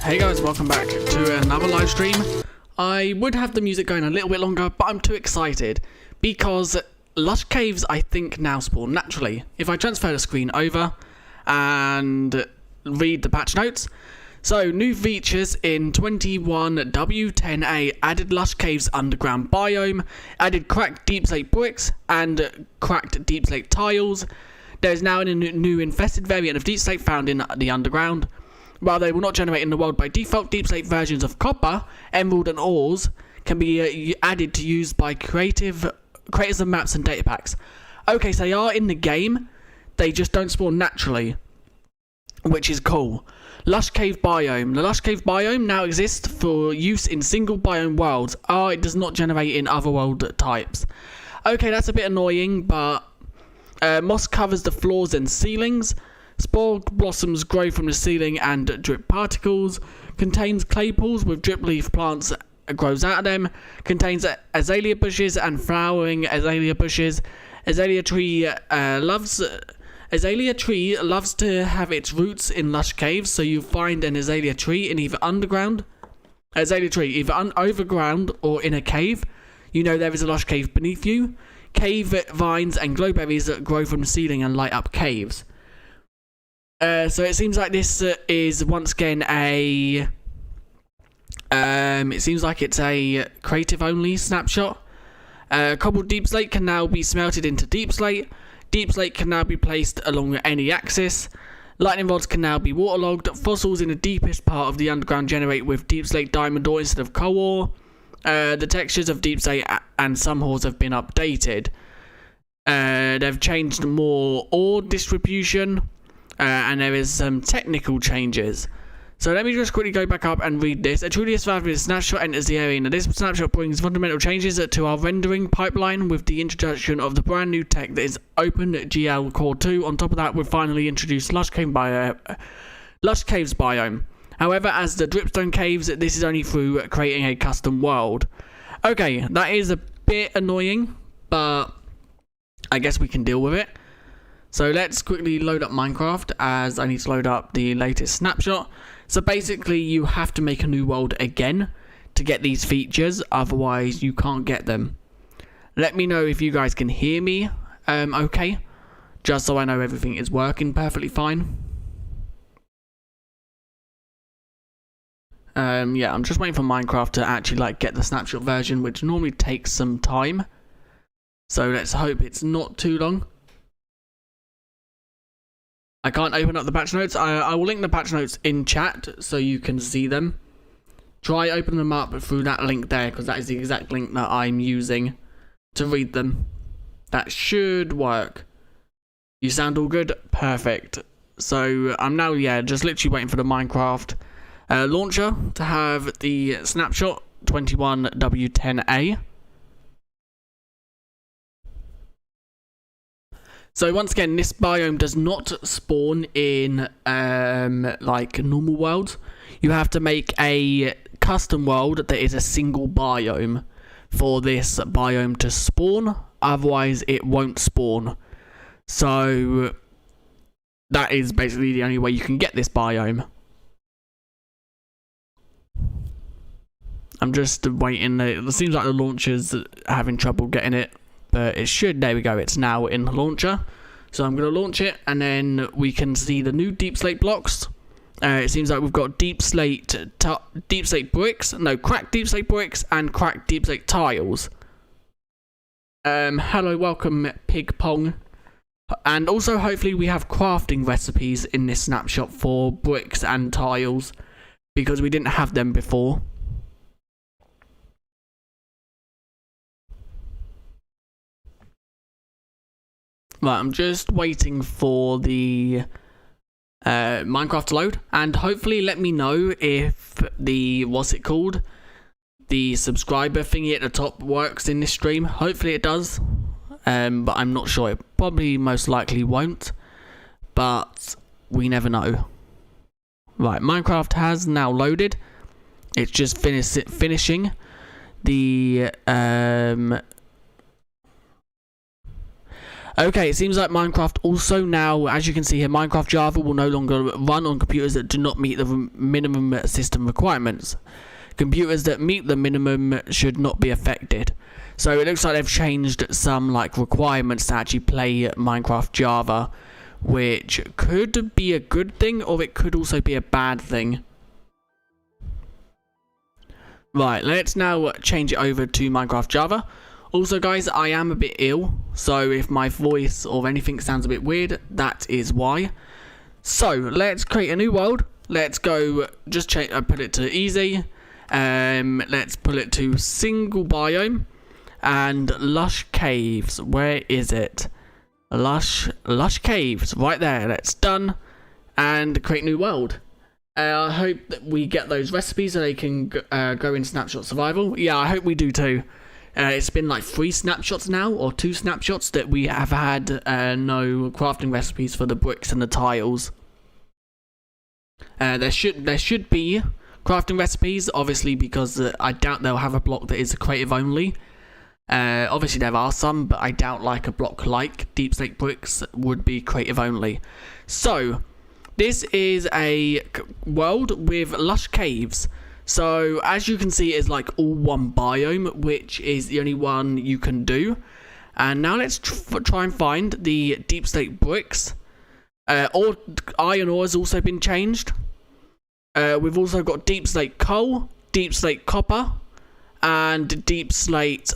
Hey guys, welcome back to another live stream. I would have the music going a little bit longer, but I'm too excited because lush caves I think now spawn naturally. If I transfer the screen over and read the patch notes. So, new features in 21W10A added lush caves underground biome, added cracked deepslate bricks and cracked deepslate tiles. There is now a new infested variant of deepslate found in the underground. While they will not generate in the world by default, deepslate versions of copper, emerald and ores can be added to use by creators of maps and data packs. Okay, so they are in the game, they just don't spawn naturally, which is cool. Lush cave biome. The lush cave biome now exists for use in single biome worlds. It does not generate in other world types. Okay, that's a bit annoying, but moss covers the floors and ceilings. Spore blossoms grow from the ceiling and drip particles. Contains clay pools with drip leaf plants grows out of them. Contains azalea bushes and flowering azalea bushes. Azalea tree loves to have its roots in lush caves, so you find an azalea tree in either overground or in a cave. You know there is a lush cave beneath you. Cave vines and glowberries grow from the ceiling and light up caves. So it seems like this is once again it seems like it's a creative only snapshot. Cobbled deepslate can now be smelted into deepslate. Deepslate can now be placed along any axis. Lightning rods can now be waterlogged. Fossils in the deepest part of the underground generate with deepslate diamond ore instead of coal ore. The textures of deepslate and some ores have been updated. They've changed more ore distribution. And there is some technical changes. So let me just quickly go back up and read this. A truly established snapshot enters the area. Now this snapshot brings fundamental changes to our rendering pipeline with the introduction of the brand new tech that is OpenGL Core 2. On top of that, we've finally introduced Lush Caves biome. However, as the dripstone caves, this is only through creating a custom world. Okay, that is a bit annoying, but I guess we can deal with it. So let's quickly load up Minecraft as I need to load up the latest snapshot. So basically you have to make a new world again to get these features, otherwise you can't get them. Let me know if you guys can hear me okay, just so I know everything is working perfectly fine. Yeah, I'm just waiting for Minecraft to actually get the snapshot version, which normally takes some time. So let's hope it's not too long. I can't open up the patch notes. I will link the patch notes in chat so you can see them. Try opening them up through that link there, because that is the exact link that I'm using to read them. That should work. You sound all good? Perfect. So I'm now, just literally waiting for the Minecraft launcher to have the snapshot 21W10A. So once again, this biome does not spawn in normal worlds. You have to make a custom world that is a single biome for this biome to spawn. Otherwise, it won't spawn. So that is basically the only way you can get this biome. I'm just waiting. It seems like the launcher's having trouble getting it. But it should, there we go, it's now in the launcher. So I'm going to launch it, and then we can see the new deepslate blocks. It seems like we've got cracked deepslate bricks, and cracked deepslate tiles. Hello, welcome, Pig Pong. And also, hopefully, we have crafting recipes in this snapshot for bricks and tiles, because we didn't have them before. Right, I'm just waiting for the Minecraft to load, and hopefully let me know if the, what's it called? The subscriber thingy at the top works in this stream. Hopefully it does. But I'm not sure. It probably most likely won't. But we never know. Right, Minecraft has now loaded. It's just finishing the Okay, it seems like Minecraft also now, as you can see here, Minecraft Java will no longer run on computers that do not meet the minimum system requirements. Computers that meet the minimum should not be affected. So it looks like they've changed some like requirements to actually play Minecraft Java, which could be a good thing or it could also be a bad thing. Right, let's now change it over to Minecraft Java. Also guys, I am a bit ill, so if my voice or anything sounds a bit weird, that is why. So, let's create a new world. Let's go, just put it to easy. Let's put it to single biome. And lush caves, where is it? Lush caves, right there, that's done. And create new world. I hope that we get those recipes so they can go in Snapshot Survival. Yeah, I hope we do too. It's been like 3 snapshots now, or 2 snapshots that we have had no crafting recipes for the bricks and the tiles. There should be crafting recipes, obviously, because I doubt they'll have a block that is creative only. Obviously there are some, but I doubt like a block like deepslate bricks would be creative only. So this is a world with lush caves. So as you can see, it's like all one biome, which is the only one you can do. And now let's try and find the deepslate bricks. Or iron ore has also been changed. We've also got deepslate coal, deepslate copper, and deepslate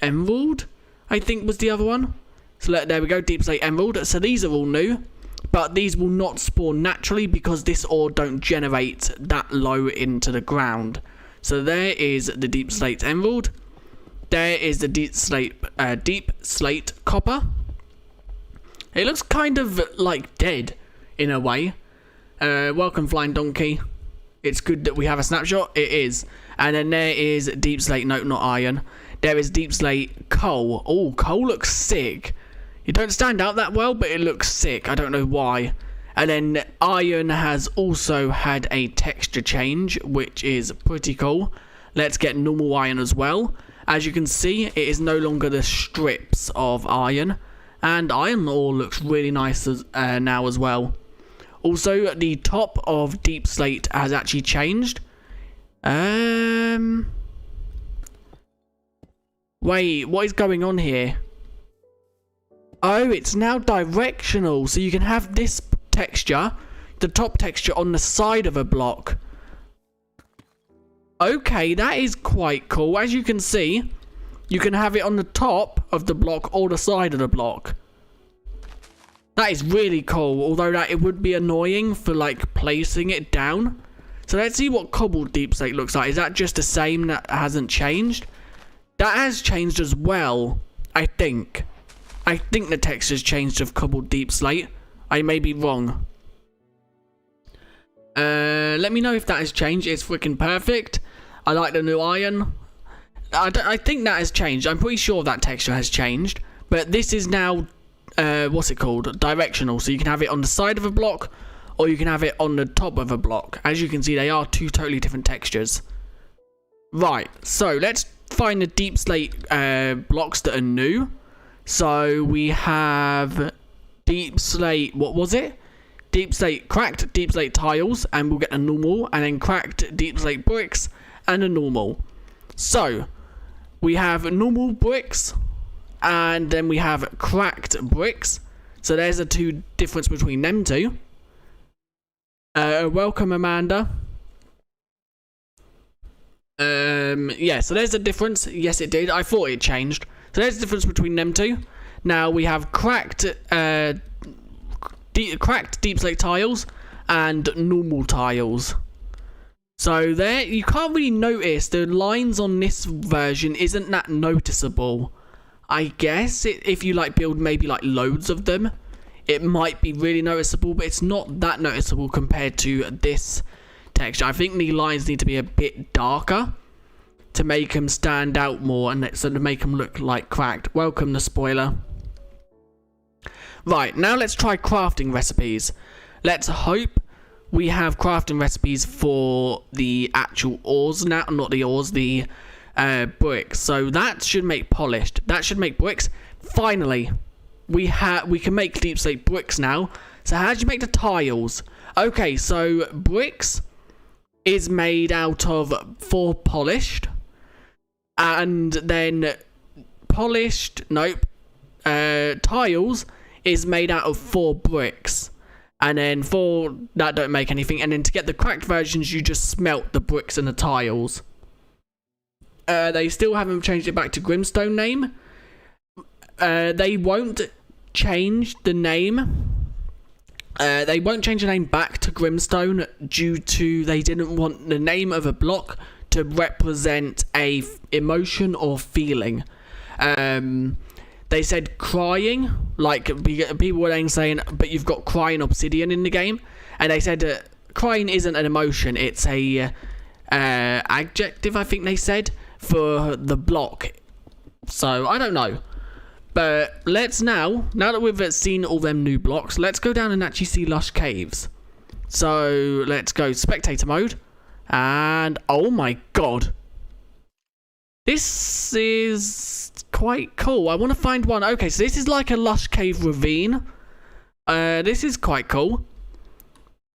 emerald, I think was the other one. So there we go, deepslate emerald. So these are all new. But these will not spawn naturally because this ore don't generate that low into the ground. So there is the deep slate emerald. There is the deep slate copper. It looks kind of like dead in a way. Welcome, flying donkey. It's good that we have a snapshot. It is. And then there is deep slate, no, not iron. There is deep slate coal. Oh, coal looks sick. It don't stand out that well, but it looks sick. I don't know why. And then iron has also had a texture change, which is pretty cool. Let's get normal iron as well. As you can see, it is no longer the strips of iron. And iron ore looks really nice now as well. Also, the top of deep slate has actually changed. Wait, what is going on here? Oh, it's now directional, so you can have this texture, the top texture on the side of a block. Okay, that is quite cool. As you can see, you can have it on the top of the block or the side of the block. That is really cool, although that it would be annoying for like placing it down. So let's see what cobbled deep slate looks like. Is that just the same that hasn't changed? That has changed as well, I think. I think the texture's changed of cobbled deep slate. I may be wrong. Let me know if that has changed. It's freaking perfect. I like the new iron. I think that has changed. I'm pretty sure that texture has changed. But this is now, what's it called? Directional. So you can have it on the side of a block, or you can have it on the top of a block. As you can see, they are 2 totally different textures. Right. So let's find the deep slate blocks that are new. So we have deep slate, what was it? Deep slate, cracked deep slate tiles, and we'll get a normal, and then cracked deep slate bricks, and a normal. So, we have normal bricks, and then we have cracked bricks. So there's the 2 difference between them 2. Welcome, Amanda. Yeah, so there's a difference. Yes, it did. I thought it changed. So there's the difference between them 2. Now we have cracked deep slate tiles and normal tiles. So there, you can't really notice the lines on this version isn't that noticeable. I guess if you like build maybe like loads of them, it might be really noticeable, but it's not that noticeable compared to this texture. I think the lines need to be a bit darker to make them stand out more, and so to make them look like cracked. Welcome the spoiler. Right, now let's try crafting recipes. Let's hope we have crafting recipes for the actual ores now, not the ores, the bricks. So that should make polished. That should make bricks. Finally, we can make deep slate bricks now. So how do you make the tiles? Okay, so bricks is made out of 4 polished, and then tiles is made out of 4 bricks, and then 4 that don't make anything. And then to get the cracked versions, you just smelt the bricks and the tiles. They still haven't changed it back to Grimstone name. They won't change the name. They won't change the name back to Grimstone due to they didn't want the name of a block to represent a emotion or feeling. They said crying, like people were then saying, but you've got crying obsidian in the game, and they said crying isn't an emotion, it's a adjective, I think they said, for the block. So I don't know. But let's now that we've seen all them new blocks, let's go down and actually see Lush Caves. So let's go spectator mode. And oh my god. This is quite cool. I want to find one. Okay, so this is like a Lush Cave ravine. This is quite cool.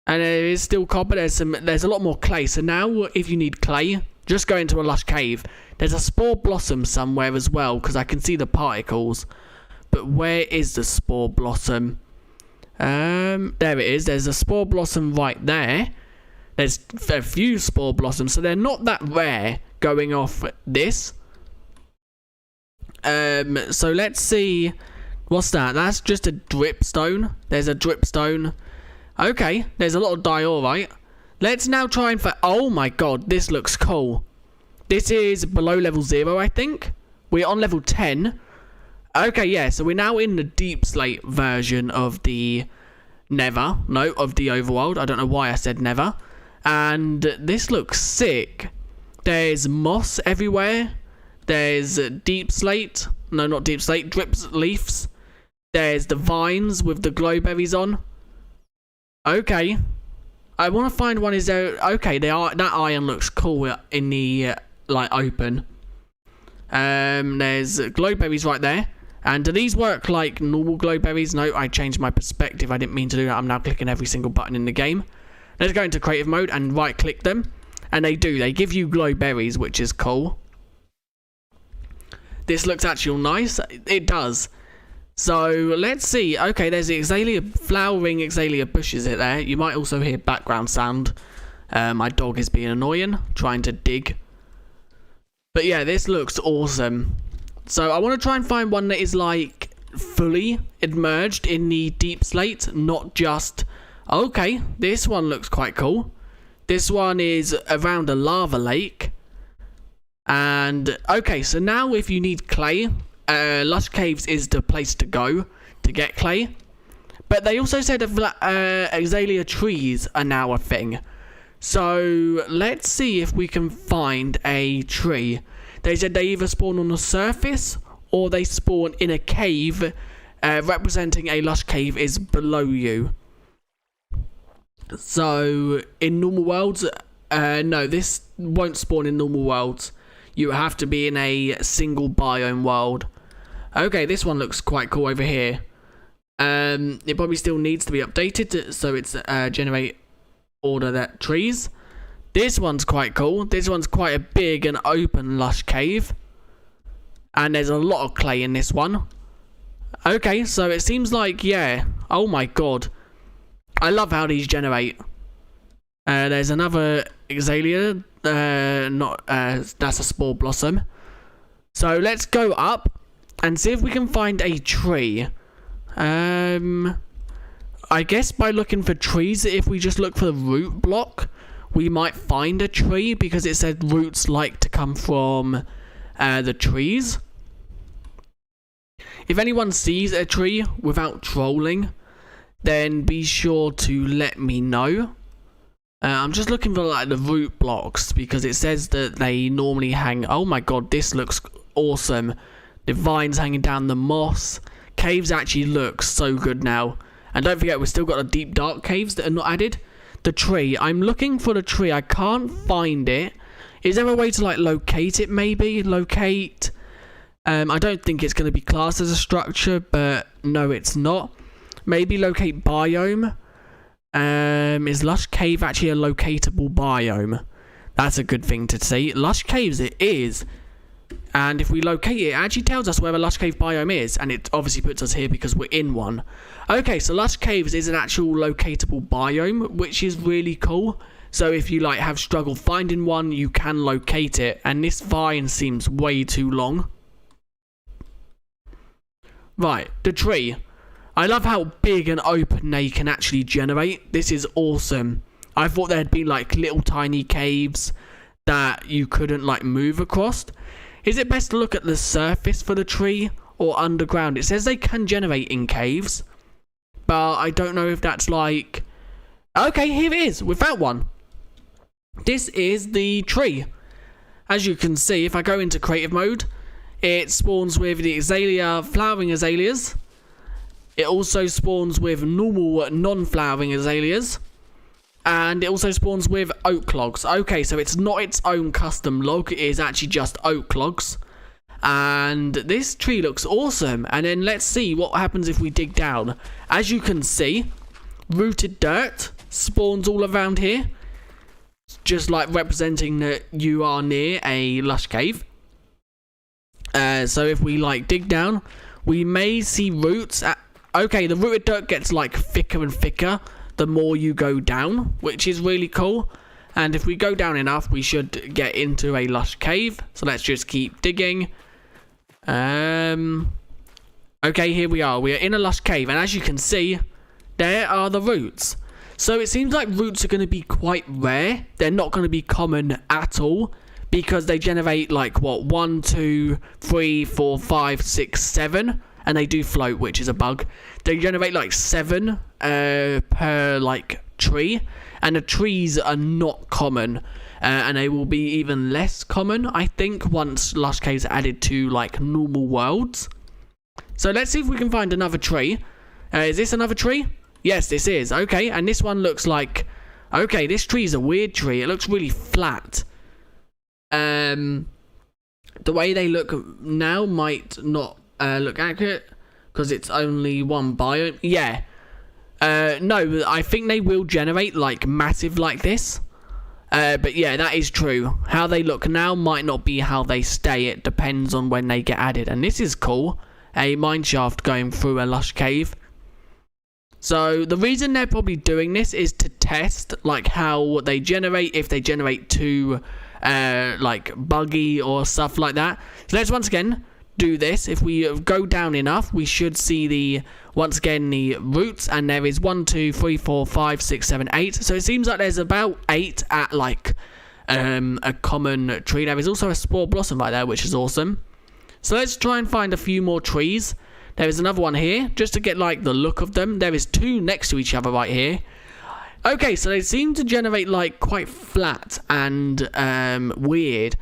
And it is still copper. There's a lot more clay. So now if you need clay, just go into a Lush Cave. There's a spore blossom somewhere as well, because I can see the particles. But where is the spore blossom? There it is. There's a spore blossom right there. There's a few spore blossoms, so they're not that rare going off this. So let's see. What's that? That's just a dripstone. There's a dripstone. Okay, there's a lot of diorite. Let's now try and find... Oh my god, this looks cool. This is below level 0, I think. We're on level 10. Okay, yeah, so we're now in the deep slate version of the Nether. No, of the overworld. I don't know why I said Nether. And this looks sick. There's moss everywhere. There's deep slate. No, not deep slate. Drip leaves. There's the vines with the glowberries on. Okay. I want to find one. Is there... Okay, that iron looks cool in the... like open. There's glowberries right there. And do these work like normal glowberries? No, I changed my perspective. I didn't mean to do that. I'm now clicking every single button in the game. Let's go into creative mode and right click them. And they do. They give you glowberries, which is cool. This looks actually nice. It does. So let's see. Okay, there's the azalea, flowering azalea bushes there. You might also hear background sound. My dog is being annoying, trying to dig. But yeah, this looks awesome. So I want to try and find one that is like fully immersed in the deep slate, not just... Okay, this one looks quite cool. This one is around a lava lake. And okay, so now if you need clay, Lush Caves is the place to go to get clay. But they also said azalea trees are now a thing. So let's see if we can find a tree. They said they either spawn on the surface or they spawn in a cave, representing a Lush Cave is below you. So in normal worlds, no, this won't spawn in normal worlds. You have to be in a single biome world. Okay, this one looks quite cool over here. It probably still needs to be updated, so it's generate order that trees. This one's quite cool. This one's quite a big and open Lush Cave. And there's a lot of clay in this one. Okay, so it seems like, yeah. Oh my god. I love how these generate. There's another azalea. That's a spore blossom. So let's go up and see if we can find a tree. I guess by looking for trees, if we just look for the root block, we might find a tree, because it said roots like to come from the trees. If anyone sees a tree without trolling, then be sure to let me know. I'm just looking for like the root blocks, because it says that they normally hang. Oh my god, this looks awesome. The vines hanging down, the moss. Caves actually look so good now. And don't forget, we've still got the deep dark caves that are not added. The tree, I'm looking for the tree. I can't find it. Is there a way to like locate it? Maybe locate. I don't think it's going to be classed as a structure, but no, it's not. Maybe locate biome. Is Lush Cave actually a locatable biome? That's a good thing to see. Lush Caves, it is. And if we locate it, it actually tells us where a Lush Cave biome is. And it obviously puts us here because we're in one. Okay, so Lush Caves is an actual locatable biome, which is really cool. So if you like have struggle finding one, you can locate it. And this vine seems way too long. Right, the tree. I love how big and open they can actually generate. This is awesome. I thought there'd be like little tiny caves that you couldn't like move across. Is it best to look at the surface for the tree or underground? It says they can generate in caves, but I don't know if that's like... Okay, here it is. We found one. This is the tree. As you can see, if I go into creative mode, it spawns with the azalea, flowering azaleas. It also spawns with normal non-flowering azaleas. And it also spawns with oak logs. Okay, so it's not its own custom log. It is actually just oak logs. And this tree looks awesome. And then let's see what happens if we dig down. As you can see, rooted dirt spawns all around here. Just like representing that you are near a lush cave. So if we like dig down, we may see roots. Okay, the rooted dirt gets like thicker and thicker the more you go down, which is really cool. And if we go down enough, we should get into a lush cave. So let's just keep digging. Okay, here we are. We are in a lush cave, and as you can see, there are the roots. So it seems like roots are going to be quite rare. They're not going to be common at all, because they generate like what, 1, 2, 3, 4, 5, 6, 7, and they do float, which is a bug. They generate like 7 per like tree, and the trees are not common, and they will be even less common, I think, once lush caves are added to like normal worlds. So let's see if we can find another tree. Is this another tree? Yes, this is. Okay, and this one looks like... Okay, this tree is a weird tree. It looks really flat. The way they look now might not look accurate, because it's only one biome. Yeah. No, I think they will generate like massive like this. But yeah, that is true. How they look now might not be how they stay. It depends on when they get added. And this is cool. A mineshaft going through a lush cave. So the reason they're probably doing this is to test like how they generate, if they generate too like buggy or stuff like that. So let's once again do this. If we go down enough, we should see the once again the roots, and there is 1, 2, 3, 4, 5, 6, 7, 8. So it seems like there's about 8 at like a common tree. There is also a spore blossom right there, which is awesome. So let's try and find a few more trees. There is another one here, just to get like the look of them. There is 2 next to each other right here. Okay, so they seem to generate like quite flat and weird.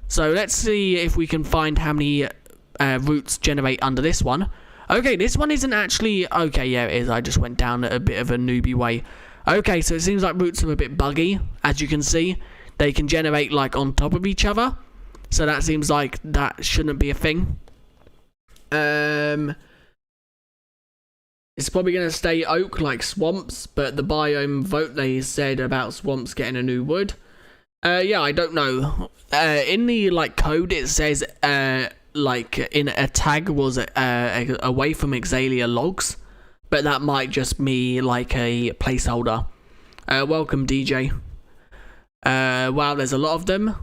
So let's see if we can find how many roots generate under this one. Okay, this one isn't actually... Okay, yeah, it is. I just went down a bit of a newbie way. Okay, so it seems like roots are a bit buggy. As you can see, they can generate like on top of each other. So that seems like that shouldn't be a thing. It's probably going to stay oak like swamps, but the biome vote they said about swamps getting a new wood. Yeah, I don't know. In the like code it says like in a tag was away from azalea logs, but that might just be like a placeholder. Welcome DJ. Wow, there's a lot of them.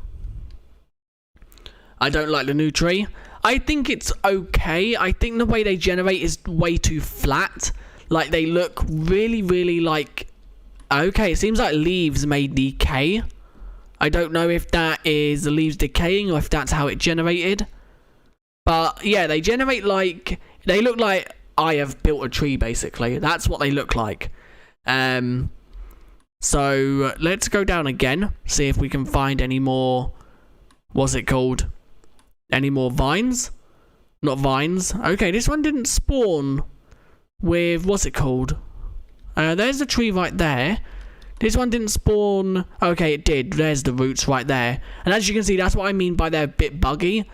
I don't like the new tree. I think it's okay. I think the way they generate is way too flat. Like, they look really, really like... Okay, it seems like leaves may decay. I don't know if that is the leaves decaying or if that's how it generated. But, yeah, they generate like... They look like I have built a tree, basically. That's what they look like. So, let's go down again. See if we can find any more... What's it called? Any more vines? Not vines. Okay, this one didn't spawn with... What's it called? There's the tree right there. This one didn't spawn... Okay, it did. There's the roots right there. And as you can see, that's what I mean by they're a bit buggy.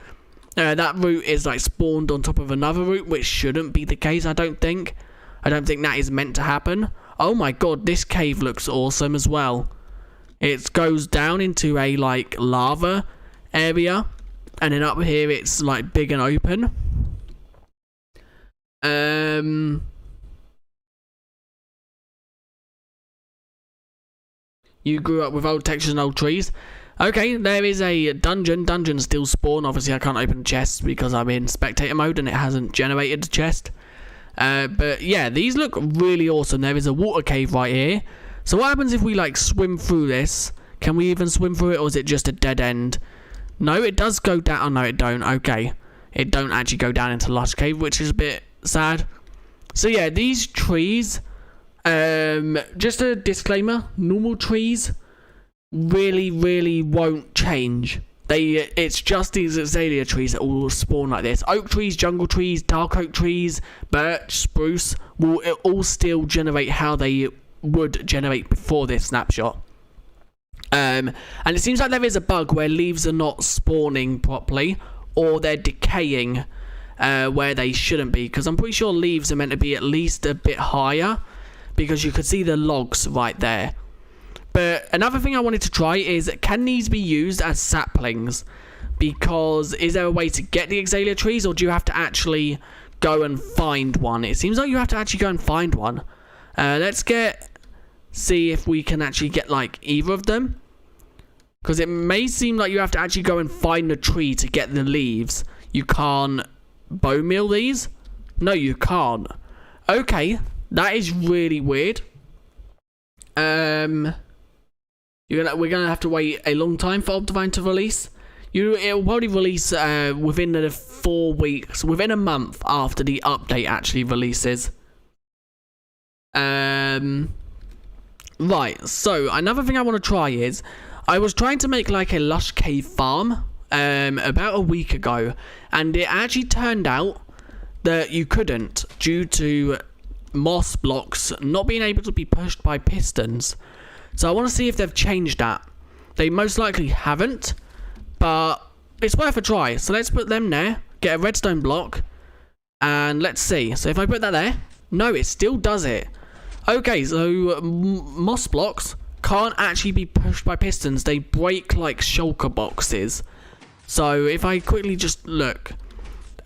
That root is like spawned on top of another root, which shouldn't be the case, I don't think. I don't think that is meant to happen. Oh my god, this cave looks awesome as well. It goes down into a like lava area. And then up here it's like big and open. You grew up with old textures and old trees. Okay, there is a dungeon. Dungeons still spawn. Obviously, I can't open chests because I'm in spectator mode and it hasn't generated a chest. But yeah, these look really awesome. There is a water cave right here. So what happens if we like swim through this? Can we even swim through it, or is it just a dead end? No, it does go down. Oh, no, it don't. Okay. It don't actually go down into Lush Cave, which is a bit sad. So yeah, these trees... just a disclaimer, normal trees really, really won't change. It's just these azalea trees that will spawn like this. Oak trees, jungle trees, dark oak trees, birch, spruce will all still generate how they would generate before this snapshot. And it seems like there is a bug where leaves are not spawning properly, or they're decaying where they shouldn't be, because I'm pretty sure leaves are meant to be at least a bit higher, because you could see the logs right there. But another thing I wanted to try is, can these be used as saplings? Because is there a way to get the azalea trees, or do you have to actually go and find one? It seems like you have to actually go and find one. Let's see if we can actually get like either of them. Because it may seem like you have to actually go and find the tree to get the leaves. You can't bone meal these? No, you can't. Okay. That is really weird. We're gonna have to wait a long time for Optivine to release. It'll probably release within the 4 weeks, within a month after the update actually releases. Right. So another thing I want to try is, I was trying to make like a lush cave farm about a week ago, and it actually turned out that you couldn't due to moss blocks not being able to be pushed by pistons. So I want to see if they've changed that. They most likely haven't, but it's worth a try. So let's put them there, get a redstone block, and let's see. So if I put that there, no, it still does it. Okay, so moss blocks can't actually be pushed by pistons. They break like shulker boxes. So if I quickly just look,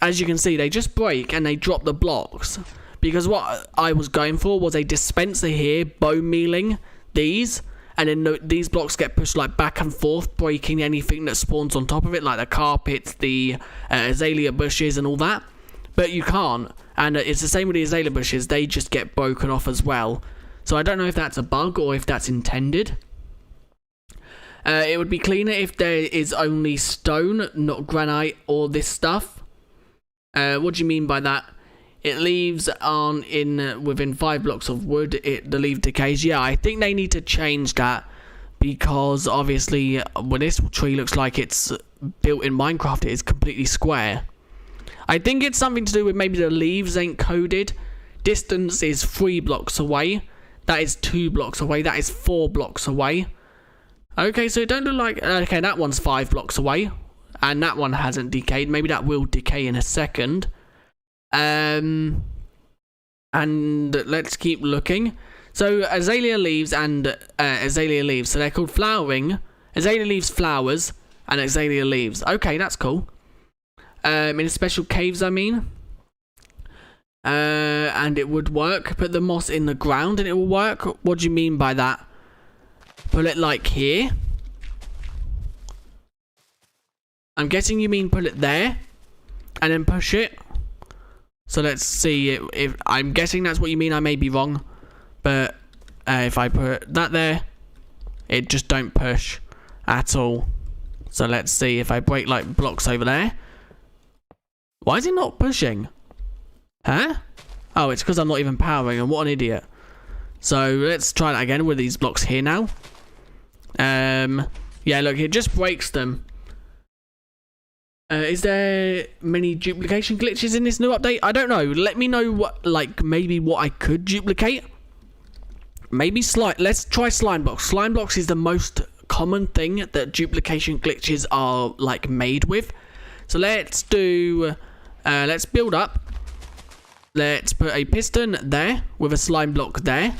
as you can see, they just break and they drop the blocks. Because what I was going for was a dispenser here, bone mealing these, and then these blocks get pushed like back and forth, breaking anything that spawns on top of it, like the carpets, the azalea bushes and all that. But you can't, and it's the same with the azalea bushes, they just get broken off as well. So I don't know if that's a bug or if that's intended. It would be cleaner if there is only stone, not granite or this stuff. What do you mean by that? It leaves on within 5 blocks of wood, the leaf decays. Yeah, I think they need to change that, because obviously when this tree looks like it's built in Minecraft, it is completely square. I think it's something to do with maybe the leaves ain't coded. Distance is 3 blocks away. That is 2 blocks away. That is 4 blocks away. Okay, so it don't look like... Okay, that one's 5 blocks away. And that one hasn't decayed. Maybe that will decay in a second. And let's keep looking. So azalea leaves and azalea leaves. So they're called flowering. Azalea leaves flowers and azalea leaves. Okay, that's cool. In special caves, I mean. And it would work. Put the moss in the ground and it will work. What do you mean by that? Put it like here. I'm guessing you mean put it there. and then push it. So let's see if I'm guessing that's what you mean. I may be wrong, but if I put that there, it just don't push at all. So let's see if I break like blocks over there. Why is it not pushing? Huh? Oh, it's because I'm not even powering, and what an idiot. So let's try that again with these blocks here now. Yeah, look, it just breaks them. Is there many duplication glitches in this new update? I don't know. Let me know what, like, maybe what I could duplicate. Maybe slime. Let's try slime blocks. Slime blocks is the most common thing that duplication glitches are, like, made with. So let's do, let's build up. Let's put a piston there with a slime block there.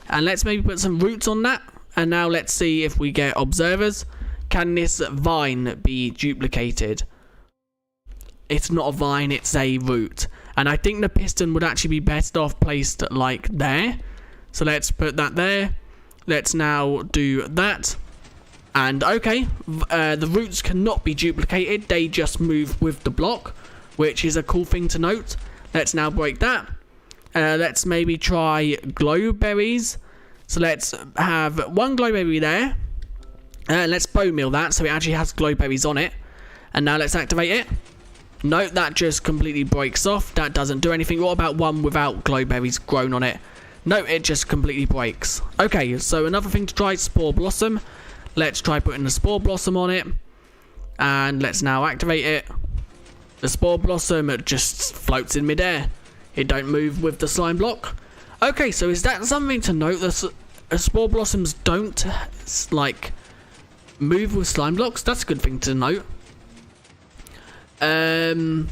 And let's maybe put some roots on that. And now let's see if we get observers. Can this vine be duplicated? It's not a vine, it's a root. And I think the piston would actually be best off placed like there. So let's put that there. Let's now do that. And okay, the roots cannot be duplicated. They just move with the block, which is a cool thing to note. Let's now break that. Let's maybe try glow berries. So let's have one glowberry there. Let's bone meal that so it actually has glowberries on it. And now let's activate it. No, that just completely breaks off. That doesn't do anything. What about one without glowberries grown on it? No, it just completely breaks. Okay, so another thing to try, spore blossom. Let's try putting the spore blossom on it. And let's now activate it. The spore blossom, it just floats in midair. It don't move with the slime block. Okay, so is that something to note? The spore blossoms don't, like, move with slime blocks. That's a good thing to note. And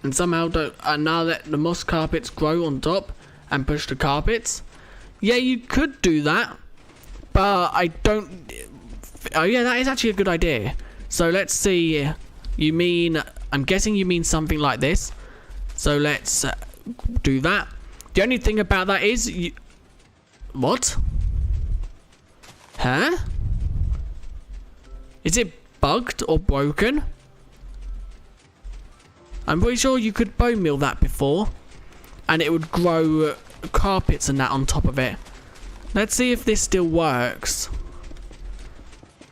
somehow don't. And now let the moss carpets grow on top and push the carpets. Yeah, you could do that, but I don't. Oh yeah, that is actually a good idea. So let's see. You mean? I'm guessing you mean something like this. So let's do that. The only thing about that is you. What? Huh? Is it bugged or broken? I'm pretty sure you could bone meal that before, and it would grow carpets and that on top of it. Let's see if this still works.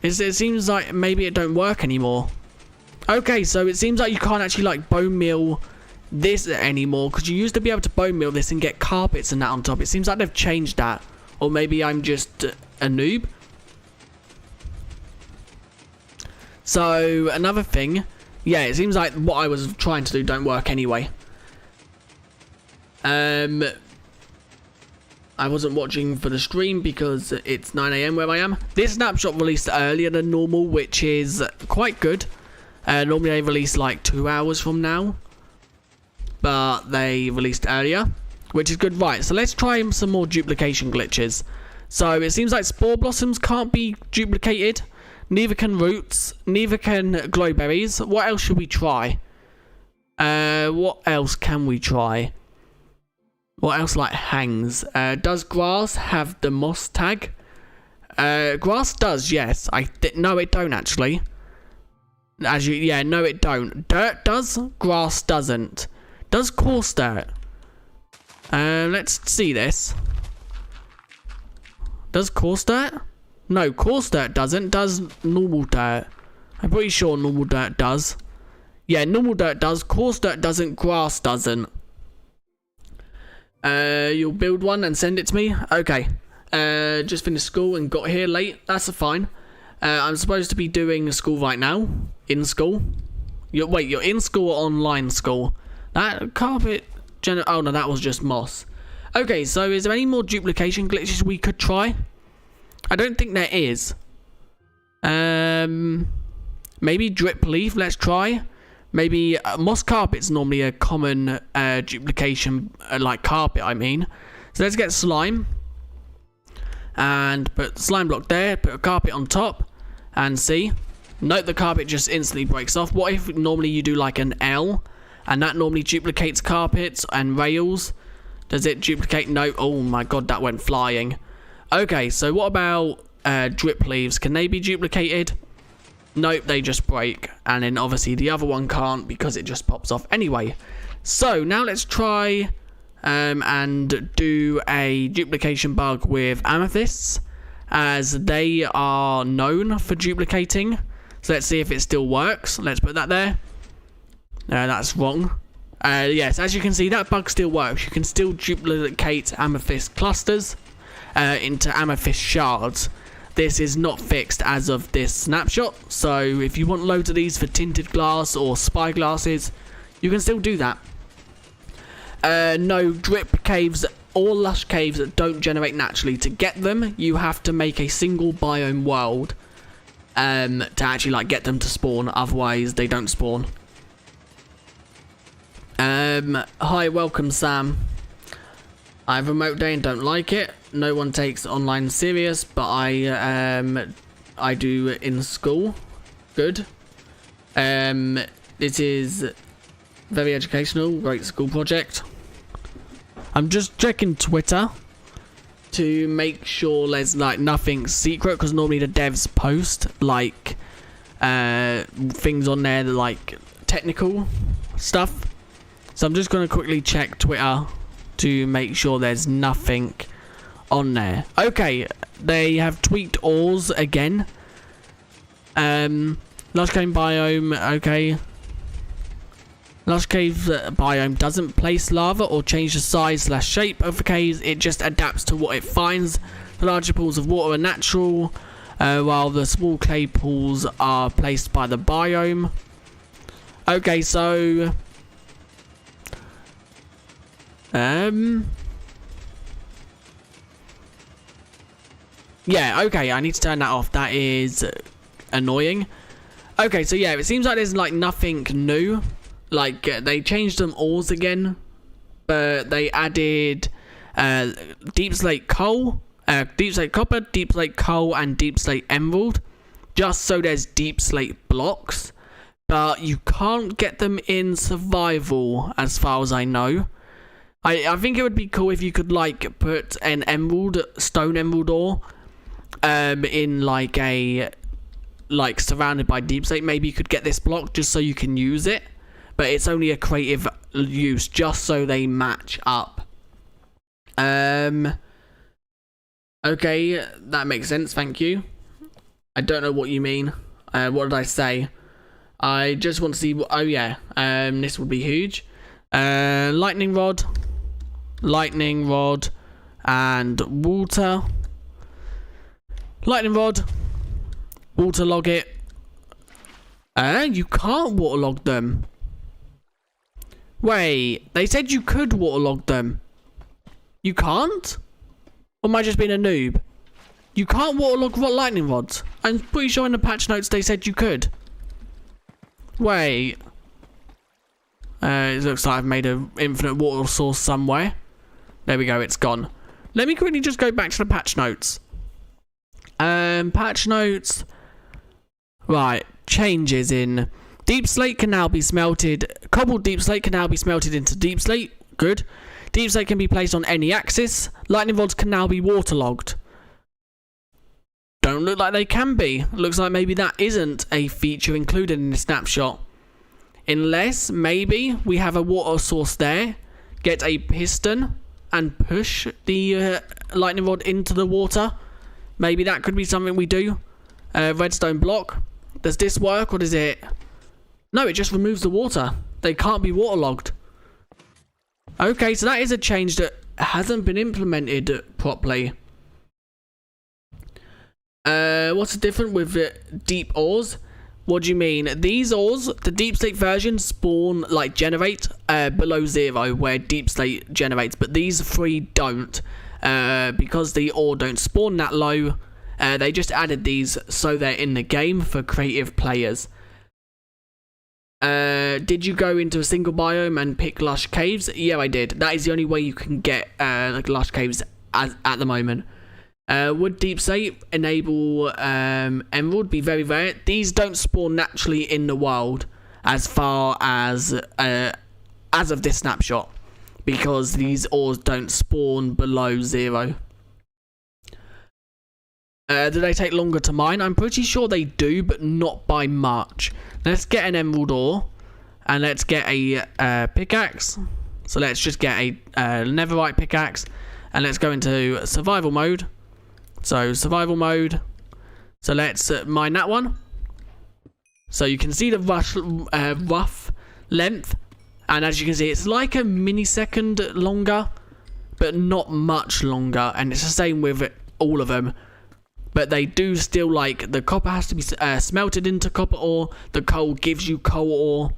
It seems like maybe it don't work anymore. Okay, so it seems like you can't actually like bone meal this anymore, because you used to be able to bone meal this and get carpets and that on top. It seems like they've changed that, or maybe I'm just a noob. So another thing. Yeah, it seems like what I was trying to do don't work anyway. I wasn't watching for the stream because it's 9 AM where I am. This snapshot released earlier than normal, which is quite good. Normally they release like 2 hours from now, but they released earlier, which is good. Right, so let's try some more duplication glitches. So it seems like spore blossoms can't be duplicated. Neither can roots. Neither can glowberries. What else should we try? What else can we try? What else like hangs? Does grass have the moss tag? Grass does, yes. No, it don't actually. Yeah, no, it don't. Dirt does. Grass doesn't. Does coarse dirt? Let's see this. Does coarse dirt? No, coarse dirt doesn't. Does normal dirt? I'm pretty sure normal dirt does. Yeah, normal dirt does. Coarse dirt doesn't. Grass doesn't. You'll build one and send it to me? Okay. Just finished school and got here late. That's fine. I'm supposed to be doing school right now. In school. Wait, you're in school or online school? That carpet... Oh, no, that was just moss. Okay, so is there any more duplication glitches we could try? I don't think there is. Maybe drip leaf, let's try. Maybe moss carpet's normally a common duplication, like carpet, I mean. So let's get slime. And put the slime block there, put a carpet on top, and see. Note the carpet just instantly breaks off. What if normally you do like an L, and that normally duplicates carpets and rails? Does it duplicate? No. Oh my god, that went flying. Okay, so what about drip leaves? Can they be duplicated? Nope, they just break. And then obviously the other one can't because it just pops off anyway. So now let's try and do a duplication bug with amethysts, as they are known for duplicating. So let's see if it still works. Let's put that there. That's wrong. Yes, as you can see, that bug still works. You can still duplicate amethyst clusters into amethyst shards. This is not fixed as of this snapshot, so if you want loads of these for tinted glass or spy glasses, you can still do that. No drip caves or lush caves that don't generate naturally. To get them, you have to make a single biome world to actually like get them to spawn. Otherwise, they don't spawn. Hi, welcome, Sam. I have a remote day and don't like it. No one takes online serious, but I do in school. Good. It is very educational, great school project. I'm just checking Twitter to make sure there's like nothing secret, because normally the devs post like things on there like technical stuff. So I'm just going to quickly check Twitter to make sure there's nothing on there. Okay, they have tweaked ores again. Lush cave biome, okay. Lush cave biome doesn't place lava or change the size / shape of the caves. It just adapts to what it finds. The larger pools of water are natural, while the small clay pools are placed by the biome. Okay, so yeah, okay, I need to turn that off. That is annoying. Okay, so yeah, it seems like there's like nothing new. Like they changed them ores again, but they added deepslate coal, deepslate copper, deepslate coal, and deepslate emerald, just so there's deepslate blocks. But you can't get them in survival, as far as I know. I think it would be cool if you could like put an emerald, stone emerald ore, in like a surrounded by deepslate. Maybe you could get this block just so you can use it, but it's only a creative use, just so they match up. Okay, that makes sense. Thank you. I don't know what you mean. What did I say? I just want to see. Oh yeah. This would be huge. Lightning rod, and water. Lightning rod, waterlog it. You can't waterlog them. Wait, they said you could waterlog them. You can't? Or am I just being a noob? You can't waterlog lightning rods. I'm pretty sure in the patch notes they said you could. Wait. It looks like I've made an infinite water source somewhere. There we go, it's gone. Let me quickly just go back to the patch notes. Patch notes. Right, changes in deep slate can now be smelted. Cobbled deep slate can now be smelted into deep slate. Good. Deep slate can be placed on any axis. Lightning rods can now be waterlogged. Don't look like they can be. Looks like maybe that isn't a feature included in the snapshot. Unless maybe we have a water source there, get a piston and push the lightning rod into the water. Maybe that could be something we do. Redstone block. Does this work, or does it? No, it just removes the water. They can't be waterlogged. Okay, so that is a change that hasn't been implemented properly. What's different with deep ores? What do you mean? These ores, the deep slate version, spawn, like, generate below 0, where deep slate generates, but these three don't. Because the ore don't spawn that low, they just added these so they're in the game for creative players. Did you go into a single biome and pick lush caves? Yeah, I did. That is the only way you can get like lush caves at the moment. Would deep slate enable emerald? Be very rare. These don't spawn naturally in the world as far as of this snapshot, because these ores don't spawn below 0. Do they take longer to mine? I'm pretty sure they do, but not by much. Let's get an emerald ore, and let's get a pickaxe. So let's just get a netherite pickaxe, and let's go into survival mode. So survival mode. So let's mine that one. So you can see the rough length, and as you can see, it's like a millisecond longer, but not much longer. And it's the same with all of them. But they do still, like, the copper has to be smelted into copper ore. The coal gives you coal ore.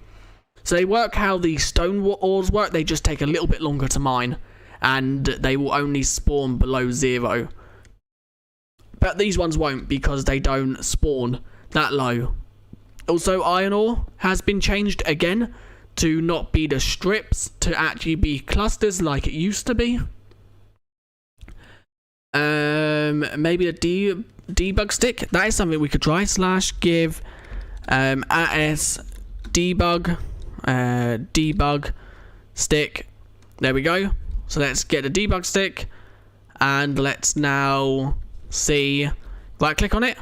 So they work how the stone ores work. They just take a little bit longer to mine. And they will only spawn below 0. But these ones won't, because they don't spawn that low. Also, iron ore has been changed again to not be the strips, to actually be clusters like it used to be. Maybe a debug stick. That is something we could try. / give as debug debug stick. There we go. So let's get a debug stick, and let's now see. Right click on it.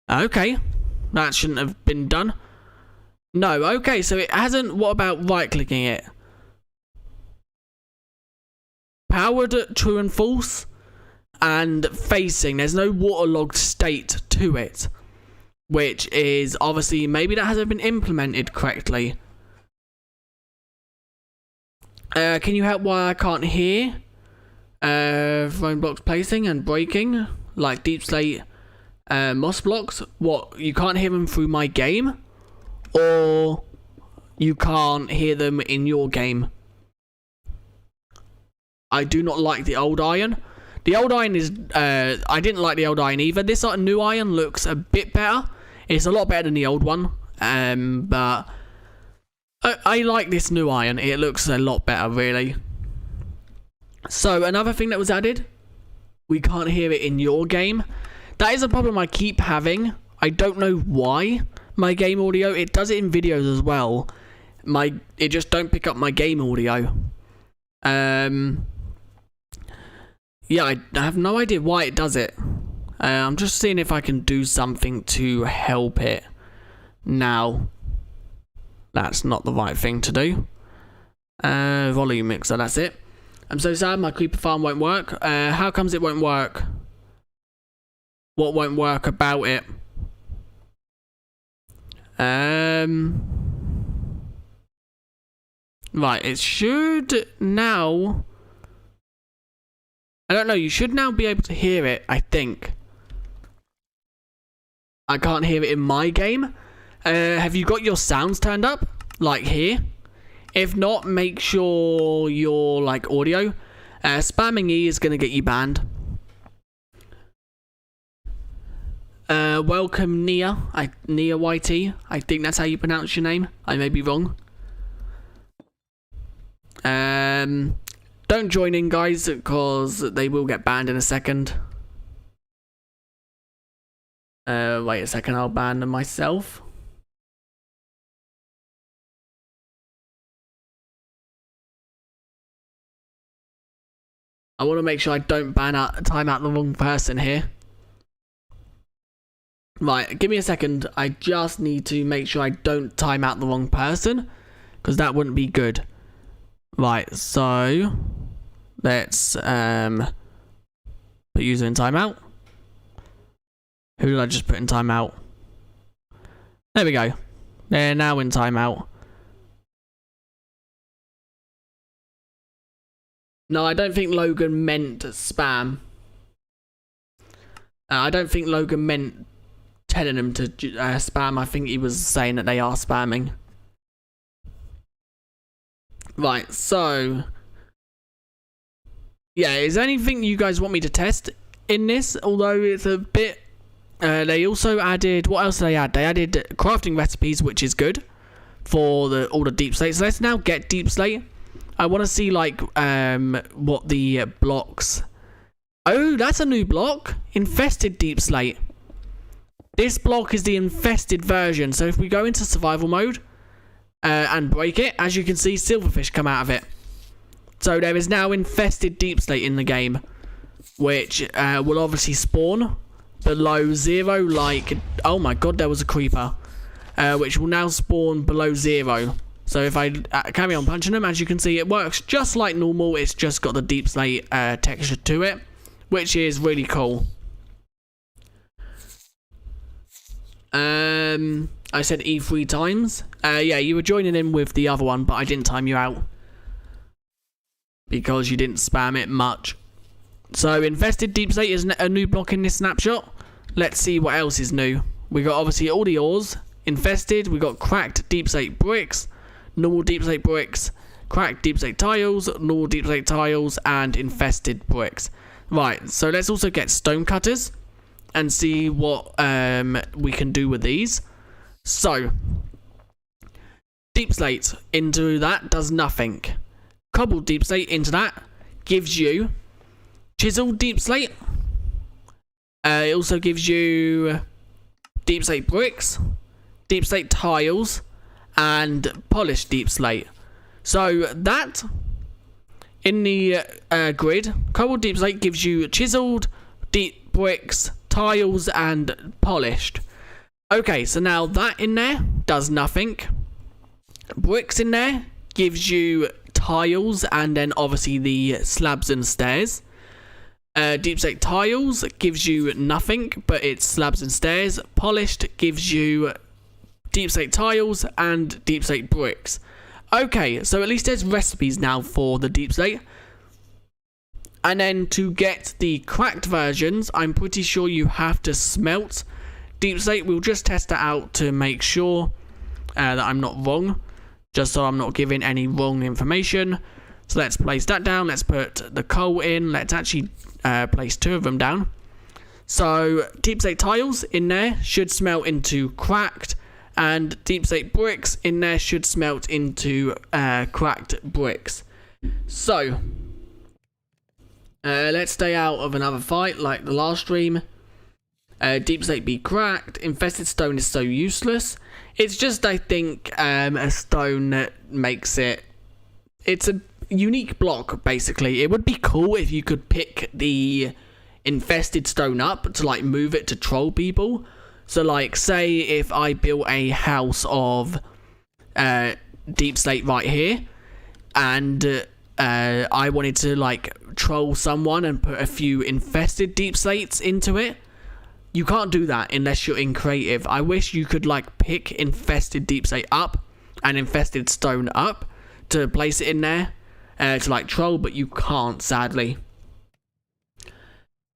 Okay, that shouldn't have been done. No, okay, so it hasn't. What about right clicking it? Powered, true and false, and facing. There's no waterlogged state to it, which is obviously, maybe that hasn't been implemented correctly. Can you help why I can't hear? Throwing blocks placing and breaking, like deepslate moss blocks. What, you can't hear them through my game? Or you can't hear them in your game? I do not like the old iron. The old iron is, I didn't like the old iron either. This new iron looks a bit better. It's a lot better than the old one. But I like this new iron. It looks a lot better, really. So, another thing that was added. We can't hear it in your game. That is a problem I keep having. I don't know why. My game audio, it does it in videos as well. It just don't pick up my game audio. Yeah, I have no idea why it does it. I'm just seeing if I can do something to help it. Now, that's not the right thing to do. Volume mixer, that's it. I'm so sad my creeper farm won't work. How comes it won't work? What won't work about it? Right, it should now. I don't know, you should now be able to hear it, I think. I can't hear it in my game. Have you got your sounds turned up? Like here? If not, make sure your audio. Spamming E is going to get you banned. Welcome Nia. Nia YT. I think that's how you pronounce your name. I may be wrong. Don't join in, guys, because they will get banned in a second. Wait a second, I'll ban them myself. I want to make sure I don't time out the wrong person here. Right, give me a second. I just need to make sure I don't time out the wrong person, because that wouldn't be good. Right, so let's put user in timeout. Who did I just put in timeout? There we go. They're now in timeout. No, I don't think Logan meant spam. I don't think Logan meant telling them to spam. I think he was saying that they are spamming. Right, so yeah, is there anything you guys want me to test in this? Although it's a bit they also added, what else did they add? They added crafting recipes, which is good for all the deep slate. So let's now get deep slate. I want to see what the blocks. Oh, that's a new block. Infested deep slate. This block is the infested version. So if we go into survival mode and break it, as you can see, silverfish come out of it. So there is now infested deep slate in the game. which will obviously spawn below 0, like, oh my god, there was a creeper, which will now spawn below 0. So if I carry on punching them, as you can see, it works just like normal. It's just got the deep slate texture to it, which is really cool. I said E 3 times. Yeah, you were joining in with the other one, but I didn't time you out because you didn't spam it much. So infested deep slate is a new block in this snapshot. Let's see what else is new. We got obviously all the ores, infested. We got cracked deep slate bricks, normal deep slate bricks, cracked deep slate tiles, normal deep slate tiles, and infested bricks. Right, so let's also get stone cutters and see what we can do with these. So deep slate into that does nothing. Cobbled deep slate into that gives you chiseled deep slate. It also gives you deep slate bricks, deep slate tiles, and polished deep slate. So that in the grid, cobbled deep slate gives you chiseled deep bricks, tiles, and polished. Okay, so now that in there does nothing. Bricks in there gives you tiles and then obviously the slabs and stairs. Deep slate tiles gives you nothing, but it's slabs and stairs. Polished gives you deep slate tiles and deep slate bricks. Okay, so at least there's recipes now for the deep slate. And then to get the cracked versions, I'm pretty sure you have to smelt deep slate. We'll just test it out to make sure that I'm not wrong, just so I'm not giving any wrong information. So let's place that down. Let's put the coal in. Let's actually place 2 of them down. So deep slate tiles in there should smelt into cracked, and deep slate bricks in there should smelt into cracked bricks. So let's stay out of another fight like the last stream. Deep slate be cracked. Infested stone is so useless. It's just, I think, a stone that makes it... It's a unique block, basically. It would be cool if you could pick the infested stone up to, like, move it to troll people. So, like, say if I built a house of deep slate right here, and I wanted to, like, troll someone and put a few infested deep slates into it, you can't do that unless you're in creative. I wish you could, like, pick infested deep slate up and infested stone up to place it in there to, like, troll, but you can't, sadly.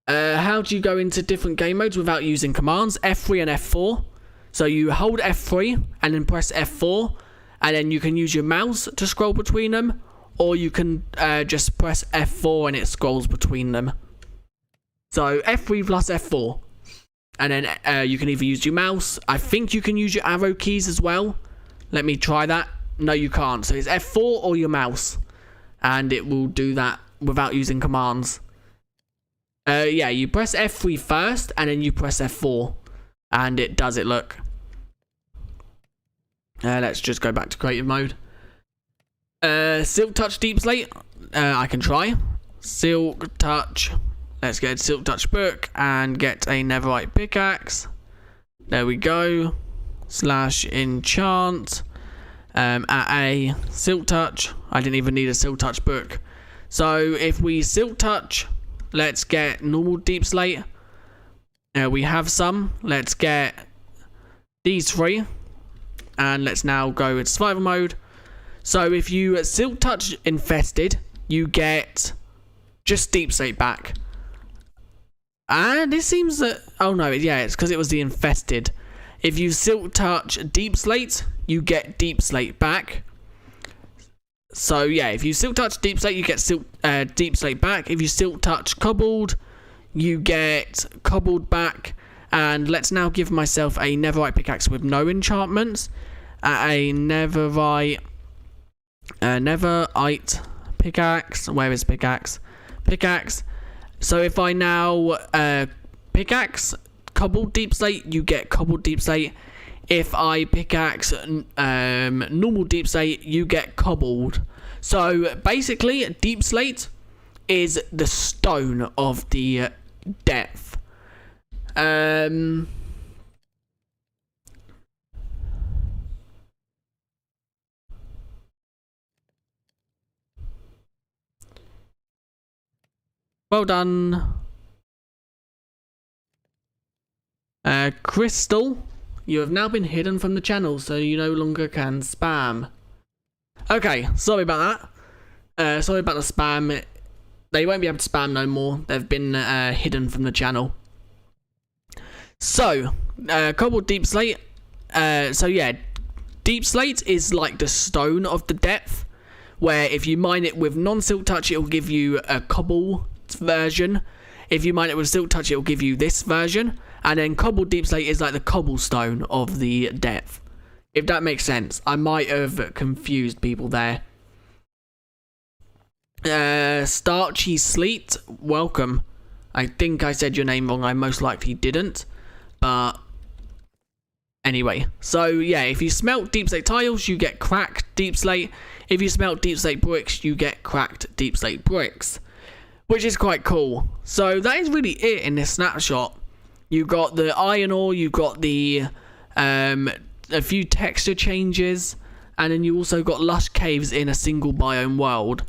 How do you go into different game modes without using commands? F3 and F4. So you hold F3 and then press F4, and then you can use your mouse to scroll between them, or you can just press F4 and it scrolls between them. So F3 plus F4. And then you can either use your mouse. I think you can use your arrow keys as well. Let me try that. No, you can't. So it's F4 or your mouse. And it will do that without using commands. Yeah, you press F3 first, and then you press F4. And it does it, look. Let's just go back to creative mode. Silk touch deep slate. I can try. Silk touch. Let's get a silk touch book and get a netherite pickaxe. There we go. / enchant. At a silk touch. I didn't even need a silk touch book. So if we silk touch, let's get normal deep slate. We have some. Let's get these 3. And let's now go into survival mode. So if you silk touch infested, you get just deep slate back. And this seems that... Oh no, yeah, it's because it was the infested. If you silk touch deep slate, you get deep slate back. So yeah, if you silk touch deep slate, you get deep slate back. If you silk touch cobbled, you get cobbled back. And let's now give myself a netherite pickaxe with no enchantments. A netherite pickaxe. Where is pickaxe? Pickaxe. So if I now pickaxe cobbled deep slate, you get cobbled deep slate. If I pickaxe normal deep slate, you get cobbled. So basically, deep slate is the stone of the depth. Well done. Crystal, you have now been hidden from the channel, so you no longer can spam. Okay, sorry about that. Sorry about the spam. They won't be able to spam no more. They've been hidden from the channel. So, cobbled deep slate. So yeah, deep slate is like the stone of the depth, where if you mine it with non-silk touch, it will give you a cobble version. If you mine it with silk touch, it will give you this version. And then cobbled deep slate is like the cobblestone of the depth. If that makes sense. I might have confused people there. Starchy Sleet, welcome. I think I said your name wrong. I most likely didn't. But anyway. So yeah, if you smelt deep slate tiles, you get cracked deep slate. If you smelt deep slate bricks, you get cracked deep slate bricks. Which is quite cool. So that is really it in this snapshot. You've got the iron ore, you've got the a few texture changes, and then you also got lush caves in a single biome world.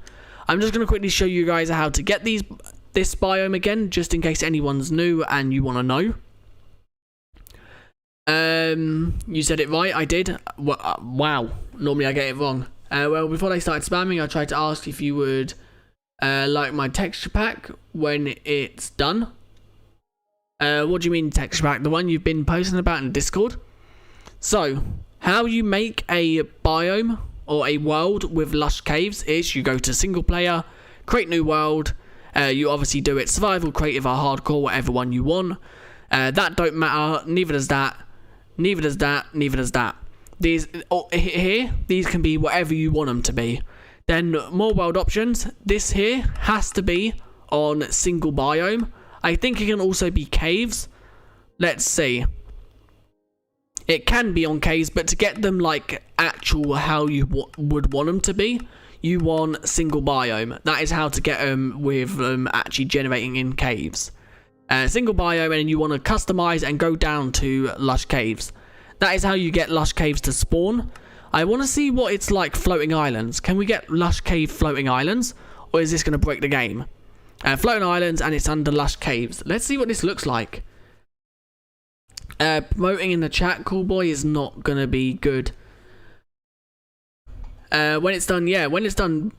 I'm just going to quickly show you guys how to get this biome again, just in case anyone's new and you want to know. You said it right, I did. Wow, normally I get it wrong. Well, before they started spamming, I tried to ask if you would like my texture pack when it's done. What do you mean texture pack? The one you've been posting about in Discord? So, how you make a biome or a world with lush caves is you go to single player, create new world. You obviously do it survival, creative, or hardcore, whatever one you want. That don't matter. Neither does that. Neither does that. Neither does that. These can be whatever you want them to be. Then more world options. This here has to be on single biome. I think it can also be caves. Let's see. It can be on caves, but to get them like actual how you would want them to be, you want single biome. That is how to get them with actually generating in caves. Single biome, and then you want to customize and go down to lush caves. That is how you get lush caves to spawn. I want to see what it's like floating islands. Can we get lush cave floating islands, or is this going to break the game? Floating islands, and it's under lush caves. Let's see what this looks like. Promoting in the chat, cool boy, is not going to be good. When it's done, yeah, when it's done,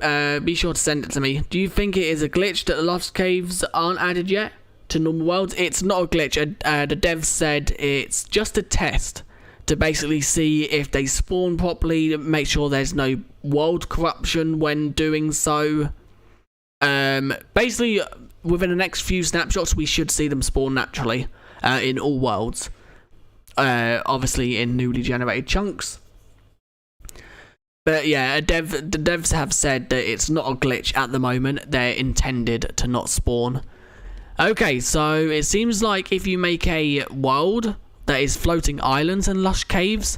be sure to send it to me. Do you think it is a glitch that the lush caves aren't added yet to normal worlds? It's not a glitch. The devs said it's just a test to basically see if they spawn properly, make sure there's no world corruption when doing so. Basically, within the next few snapshots, we should see them spawn naturally in all worlds. Obviously, in newly generated chunks. But yeah, the devs have said that it's not a glitch at the moment. They're intended to not spawn. Okay, so it seems like if you make a world that is floating islands and lush caves,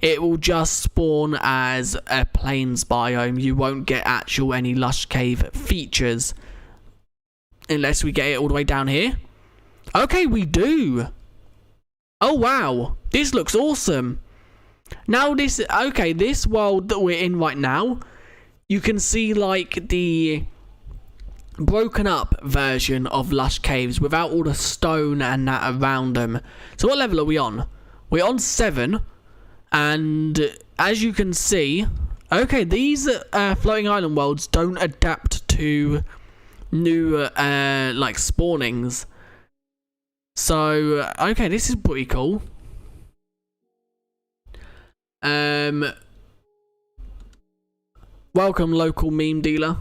it will just spawn as a plains biome. You won't get actual any lush cave features unless we get it all the way down here. Okay, we do. Oh wow, this looks awesome. Now this world that we're in right now, you can see like the broken up version of lush caves without all the stone and that around them. So what level are we on? We're on 7, and as you can see, okay, these floating island worlds don't adapt to new like spawnings. So okay, this is pretty cool. Welcome, local meme dealer.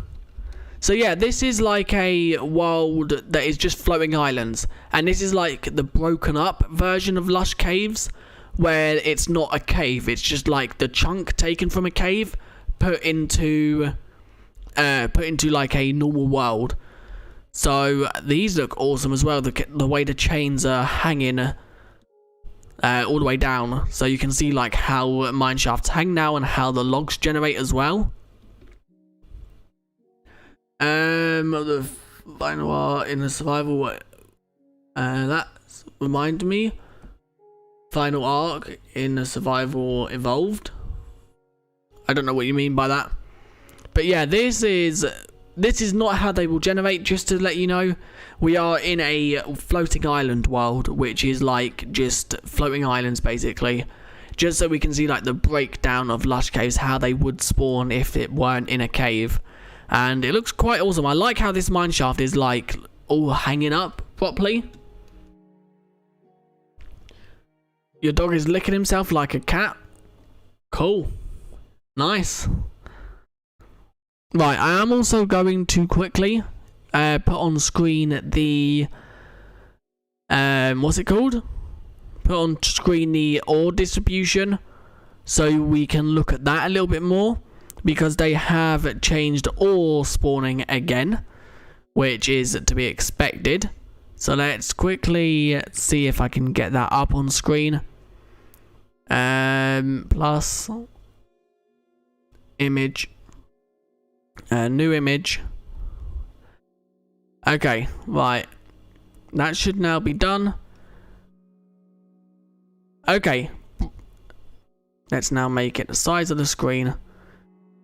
So yeah, this is like a world that is just floating islands, and this is like the broken up version of lush caves, where it's not a cave, it's just like the chunk taken from a cave put into like a normal world. So these look awesome as well. The way the chains are hanging all the way down, so you can see like how mineshafts hang now and how the logs generate as well. The Final art in the survival. That remind me. Final arc in the survival evolved. I don't know what you mean by that. But yeah, this is not how they will generate. Just to let you know, we are in a floating island world, which is like just floating islands basically. Just so we can see like the breakdown of lush caves, how they would spawn if it weren't in a cave. And it looks quite awesome. I like how this mine shaft is like all hanging up properly. Your dog is licking himself like a cat. Cool. Nice. Right, I am also going to quickly put on screen the what's it called? Put on screen the ore distribution so we can look at that a little bit more, because they have changed ore spawning again, which is to be expected. So let's quickly see if I can get that up on screen. Plus image, new image. Okay, right, that should now be done. Okay, let's now make it the size of the screen.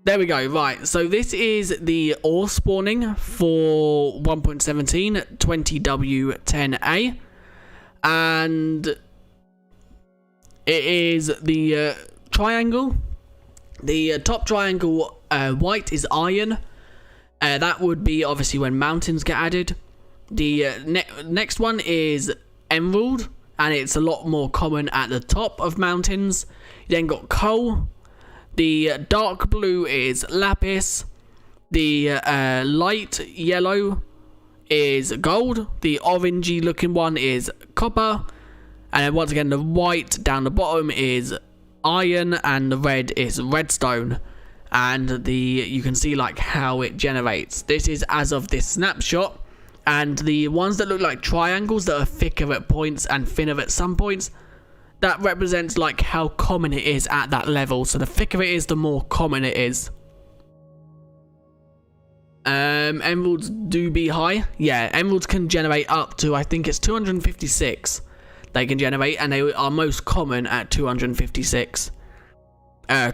There we go. Right, so this is the ore spawning for 1.17 20W10A, and it is the triangle. The top triangle white is iron. That would be obviously when mountains get added. The next one is emerald, and it's a lot more common at the top of mountains. You then got coal. The dark blue is lapis. The light yellow is gold. The orangey looking one is copper. And then once again, the white down the bottom is iron, and the red is redstone. And you can see like how it generates. This is as of this snapshot. And the ones that look like triangles that are thicker at points and thinner at some points, that represents like how common it is at that level. So the thicker it is, the more common it is. Emeralds do be high. Yeah, emeralds can generate up to, I think it's 256 they can generate, and they are most common at 256.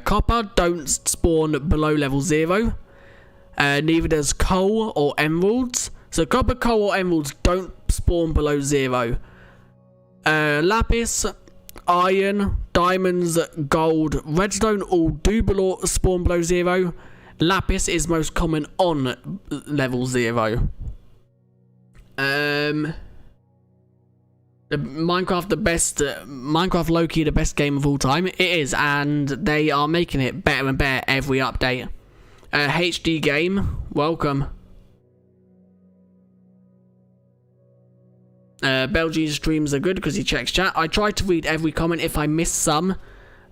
Copper don't spawn below level 0. Neither does coal or emeralds. So copper, coal or emeralds don't spawn below 0. Lapis, iron, diamonds, gold, redstone all do spawn below 0. Lapis is most common on level 0. The Minecraft Loki, the best game of all time. It is, and they are making it better and better every update. HD game, welcome. Belgi's streams are good because he checks chat. I try to read every comment. If I miss some,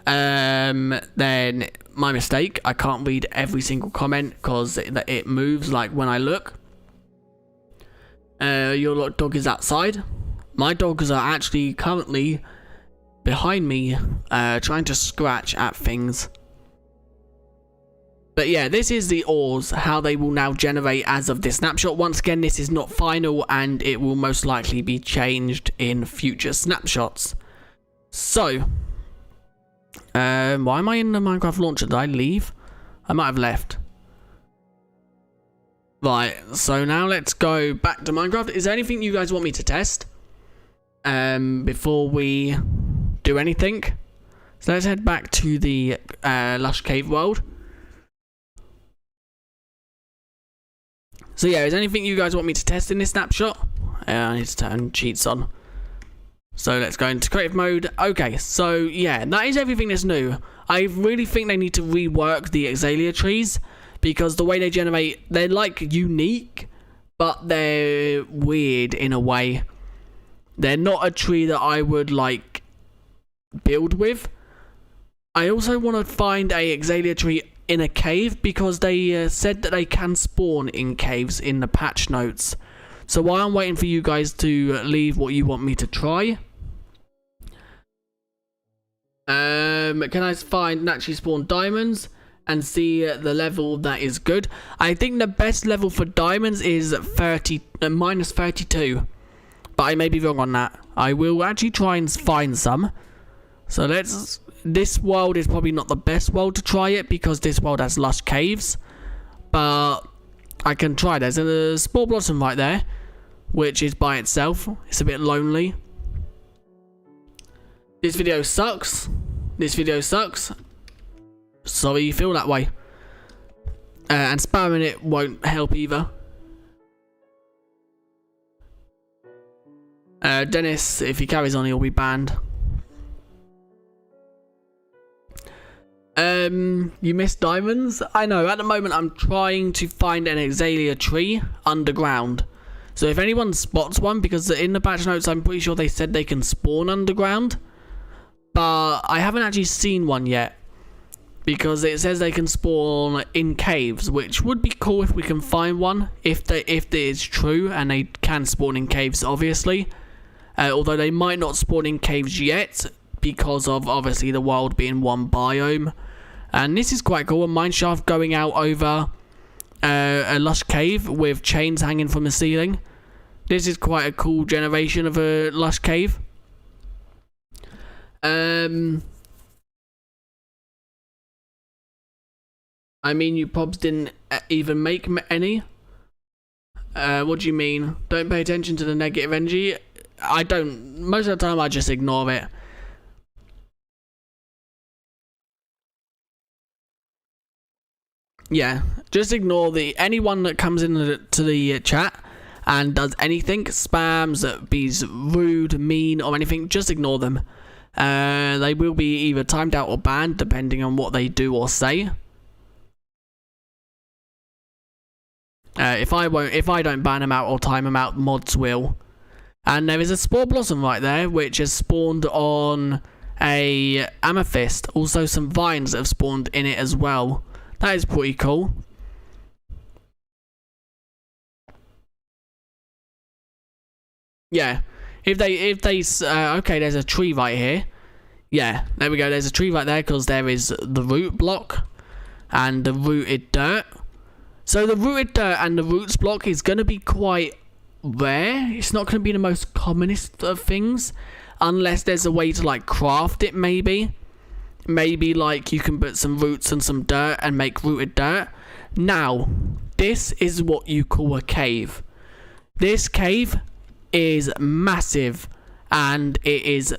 then my mistake. I can't read every single comment because it moves like when I look. Your dog is outside. My dogs are actually currently behind me, trying to scratch at things. But yeah, this is the ores, how they will now generate as of this snapshot. Once again, this is not final, and it will most likely be changed in future snapshots. So, why am I in the Minecraft launcher? Did I leave? I might have left. Right, so now let's go back to Minecraft. Is there anything you guys want me to test before we do anything? So let's head back to the Lush Cave world. So yeah, is there anything you guys want me to test in this snapshot? I need to turn cheats on. So let's go into creative mode. Okay, so yeah, that is everything that's new. I really think they need to rework the azalea trees, because the way they generate, they're like unique, but they're weird in a way. They're not a tree that I would like build with. I also want to find a azalea tree in a cave, because they said that they can spawn in caves in the patch notes. So while I'm waiting for you guys to leave what you want me to try, can I find naturally spawned diamonds? and see the level that is good. I think the best level for diamonds is minus 32, but I may be wrong on that. I will actually try and find some. So this world is probably not the best world to try it because this world has lush caves, but I can try. There's a spore blossom right there, which is by itself. It's a bit lonely. This video sucks. Sorry you feel that way. And spamming it won't help either. Dennis, if he carries on, he'll be banned. You missed diamonds? I know, at the moment I'm trying to find an azalea tree underground. So if anyone spots one, because in the patch notes I'm pretty sure they said they can spawn underground, but I haven't actually seen one yet. Because it says they can spawn in caves, which would be cool if we can find one, if it is true, and they can spawn in caves, obviously. Although they might not spawn in caves yet, because of obviously the world being one biome. And this is quite cool, a mineshaft going out over a lush cave with chains hanging from the ceiling. This is quite a cool generation of a lush cave. I mean, you probs didn't even make any. What do you mean? Don't pay attention to the negative energy? I don't. Most of the time, I just ignore it. Yeah, just ignore anyone that comes into the chat and does anything, spams, be rude, mean, or anything. Just ignore them. They will be either timed out or banned, depending on what they do or say. If I don't ban them out or time them out, mods will. And there is a spore blossom right there, which has spawned on a amethyst. Also, some vines that have spawned in it as well. That is pretty cool. Yeah. If they okay, there's a tree right here. Yeah, there we go. There's a tree right there because there is the root block and the rooted dirt. So the rooted dirt and the roots block is going to be quite rare. It's not going to be the most commonest of things, unless there's a way to like craft it. Maybe like you can put some roots and some dirt and make rooted dirt. Now, this is what you call a cave. This cave is massive, and it is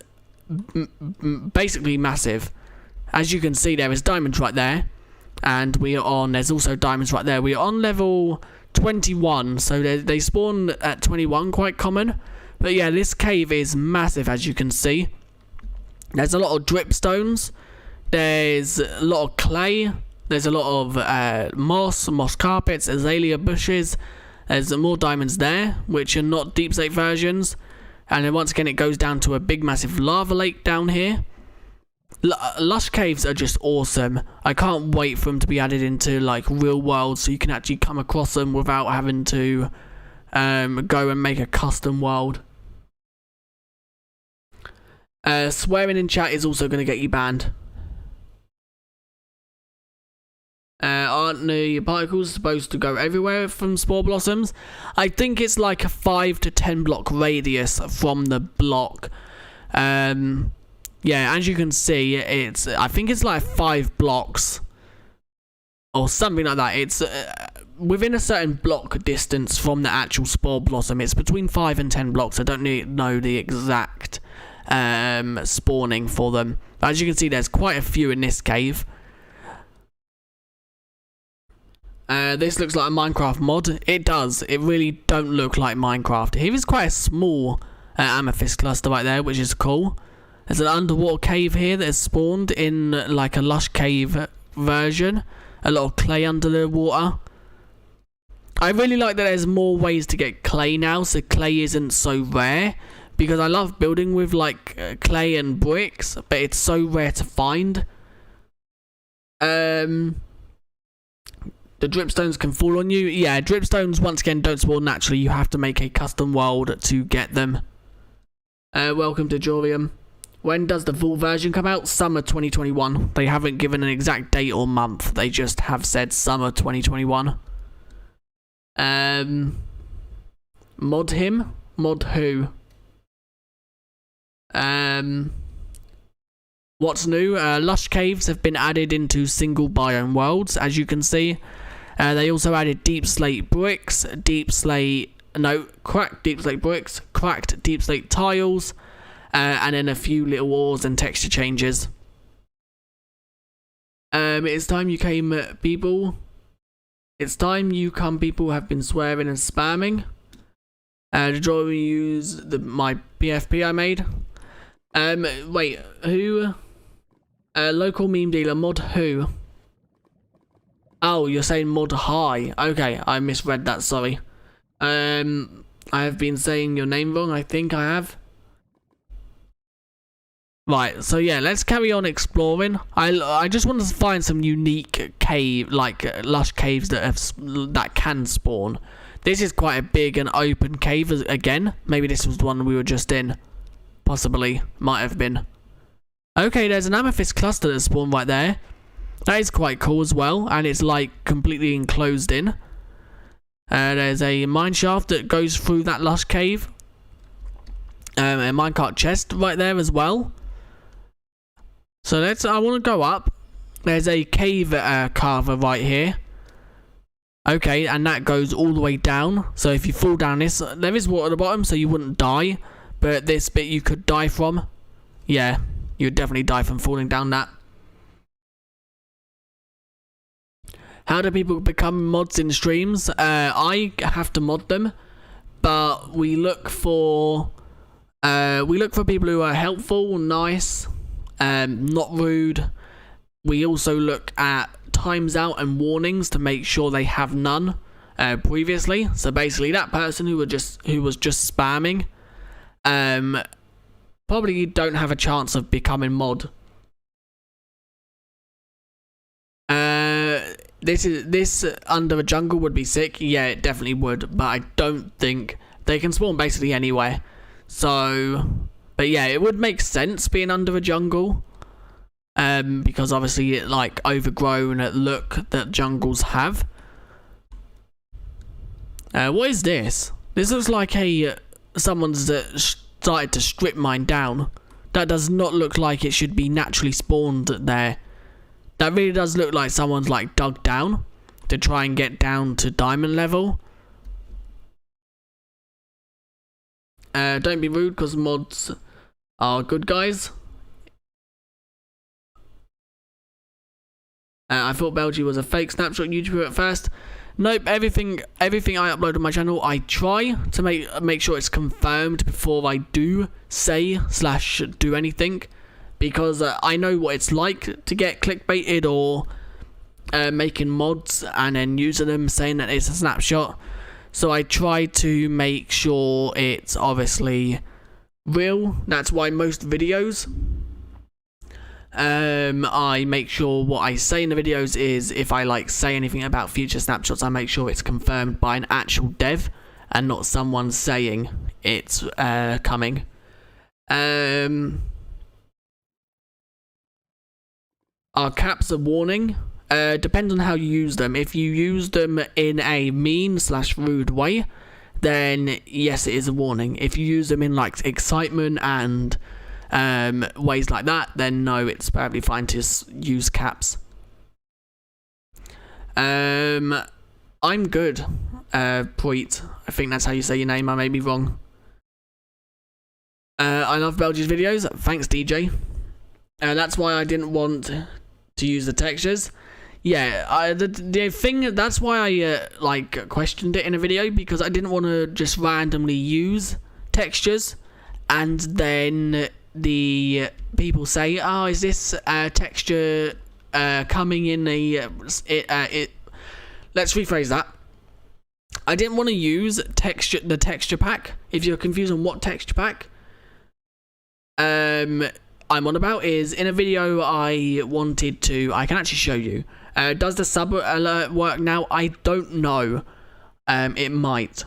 basically massive. As you can see, there is diamonds right there. And we are on, there's also diamonds right there. We are on level 21, so they spawn at 21, quite common. But yeah, this cave is massive, as you can see. There's a lot of dripstones. There's a lot of clay. There's a lot of moss carpets, azalea bushes. There's more diamonds there, which are not deepslate versions. And then once again, it goes down to a big, massive lava lake down here. Lush caves are just awesome. I can't wait for them to be added into like real world, so you can actually come across them without having to go and make a custom world. Swearing in chat is also going to get you banned. Aren't the particles supposed to go everywhere from spore blossoms? I think it's like a 5 to 10 block radius from the block. Yeah, as you can see, I think it's like 5 blocks or something like that. It's within a certain block distance from the actual spore blossom. It's between 5 and 10 blocks. I don't know the exact spawning for them. But as you can see, there's quite a few in this cave. This looks like a Minecraft mod. It does. It really don't look like Minecraft. Here is quite a small amethyst cluster right there, which is cool. There's an underwater cave here that has spawned in like a lush cave version. A lot of clay under the water. I really like that there's more ways to get clay now, so clay isn't so rare. Because I love building with like clay and bricks, but it's so rare to find. The dripstones can fall on you. Yeah, dripstones once again don't spawn naturally. You have to make a custom world to get them. Welcome to Jorium. When does the full version come out? Summer 2021. They haven't given an exact date or month. They just have said summer 2021. Mod him? Mod who? What's new? Lush caves have been added into single biome worlds, as you can see. They also added deepslate bricks, cracked deepslate bricks, cracked deepslate tiles, and then a few little ores and texture changes. It's time you came, people. It's time you come, people have been swearing and spamming. The draw we use my PFP I made. Wait, who? Local meme dealer, mod who? Oh, you're saying mod high. Okay, I misread that, sorry. I have been saying your name wrong, I think I have. Right, so yeah, let's carry on exploring. I just want to find some unique cave, like lush caves that can spawn. This is quite a big and open cave again. Maybe this was the one we were just in. Possibly, might have been. Okay, there's an amethyst cluster that spawned right there. That is quite cool as well, and it's like completely enclosed in. There's a mine shaft that goes through that lush cave. A minecart chest right there as well. So I want to go up. There's a cave carver right here. Okay, and that goes all the way down. So if you fall down this, there is water at the bottom, so you wouldn't die. But this bit you could die from. Yeah, you'd definitely die from falling down that. How do people become mods in streams? I have to mod them, but we look for people who are helpful, nice, not rude. We also look at times out and warnings to make sure they have none previously. So basically, that person who was just spamming, probably don't have a chance of becoming mod. This under a jungle would be sick. Yeah, it definitely would, but I don't think they can spawn basically anywhere. So, but yeah, it would make sense being under a jungle, because obviously it like overgrown look that jungles have. What is this? This looks like someone's started to strip mine down. That does not look like it should be naturally spawned there. That really does look like someone's like dug down to try and get down to diamond level. Don't be rude, because mods are good guys. I thought Belgie was a fake Snapshot YouTuber at first. Nope, everything I upload on my channel, I try to make sure it's confirmed before I do say / do anything. Because I know what it's like to get clickbaited or making mods and then using them saying that it's a snapshot. So I try to make sure it's obviously real. That's why most videos, I make sure what I say in the videos is, if I like say anything about future snapshots, I make sure it's confirmed by an actual dev and not someone saying it's coming. Are caps a warning? Depends on how you use them. If you use them in a mean / rude way, then yes, it is a warning. If you use them in like excitement and ways like that, then no, it's perfectly fine to use caps. I'm good, Preet. I think that's how you say your name. I may be wrong. I love Belgia's videos. Thanks, DJ. That's why I didn't want to use the textures. Yeah, the thing, that's why I like questioned it in a video, because I didn't want to just randomly use textures and then the people say, oh, is this texture coming in let's rephrase that. I didn't want to use the texture pack. If you're confused on what texture pack I'm on about, is in a video I can actually show you. Does the sub alert work now? I don't know. It might.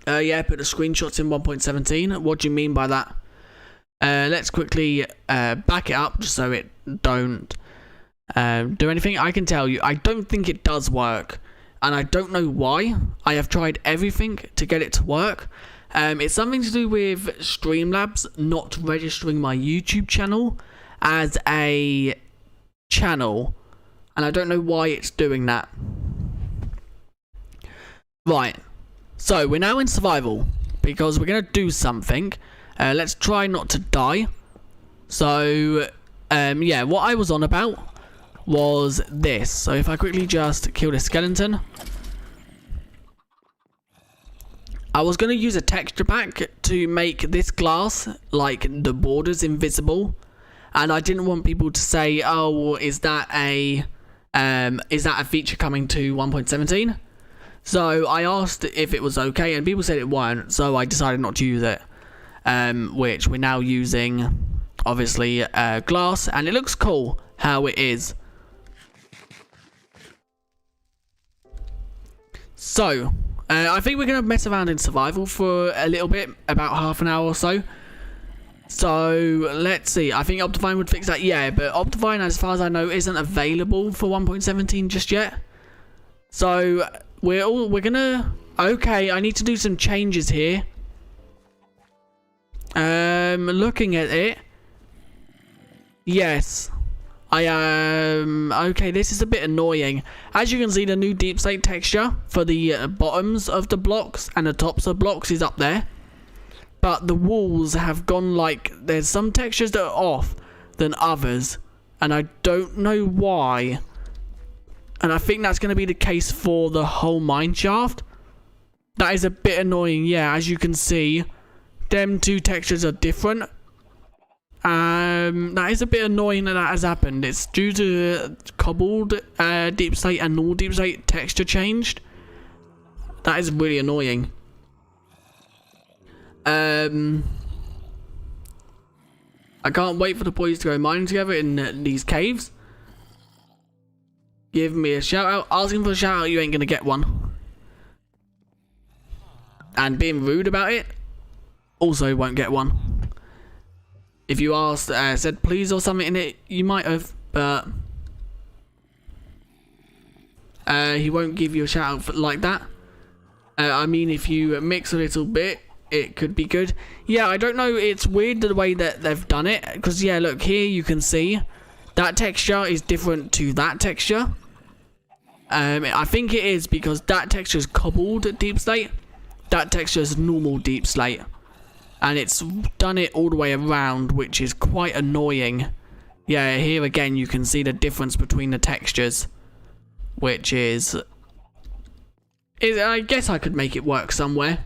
Yeah, put the screenshots in 1.17. What do you mean by that? Let's quickly back it up just so it don't do anything. I can tell you, I don't think it does work, and I don't know why. I have tried everything to get it to work. It's something to do with Streamlabs not registering my YouTube channel as a channel, and I don't know why it's doing that. Right, so we're now in survival because we're gonna do something. Let's try not to die. So yeah, what I was on about was this. So if I quickly just kill this skeleton, I was going to use a texture pack to make this glass, like the borders, invisible, and I didn't want people to say, oh, is that a feature coming to 1.17? So I asked if it was okay, and people said it weren't, so I decided not to use it, which we're now using, obviously, glass, and it looks cool how it is. So I think we're going to mess around in survival for a little bit, about half an hour or so. So let's see, I think Optifine would fix that. Yeah, but Optifine, as far as I know, isn't available for 1.17 just yet. So we're gonna, okay, I need to do some changes here. Looking at it, yes, okay, this is a bit annoying. As you can see, the new deepslate texture for the bottoms of the blocks and the tops of blocks is up there, but the walls have gone, like, there's some textures that are off than others, and I don't know why. And I think that's going to be the case for the whole mine shaft. That is a bit annoying. Yeah, as you can see, them two textures are different. That is a bit annoying that has happened. It's due to cobbled deepslate and normal deepslate texture changed. That is really annoying. I can't wait for the boys to go mining together in these caves. Give me a shout out. Asking for a shout out, you ain't gonna get one. And being rude about it, also won't get one. If you asked, said please or something in it, you might have, but he won't give you a shout out like that. I mean, if you mix a little bit, it could be good. Yeah, I don't know, it's weird the way that they've done it, because yeah, look, here you can see that texture is different to that texture. I think it is because that texture is cobbled deepslate, that texture is normal deepslate, and it's done it all the way around, which is quite annoying. Yeah, here again you can see the difference between the textures, which is I guess I could make it work somewhere.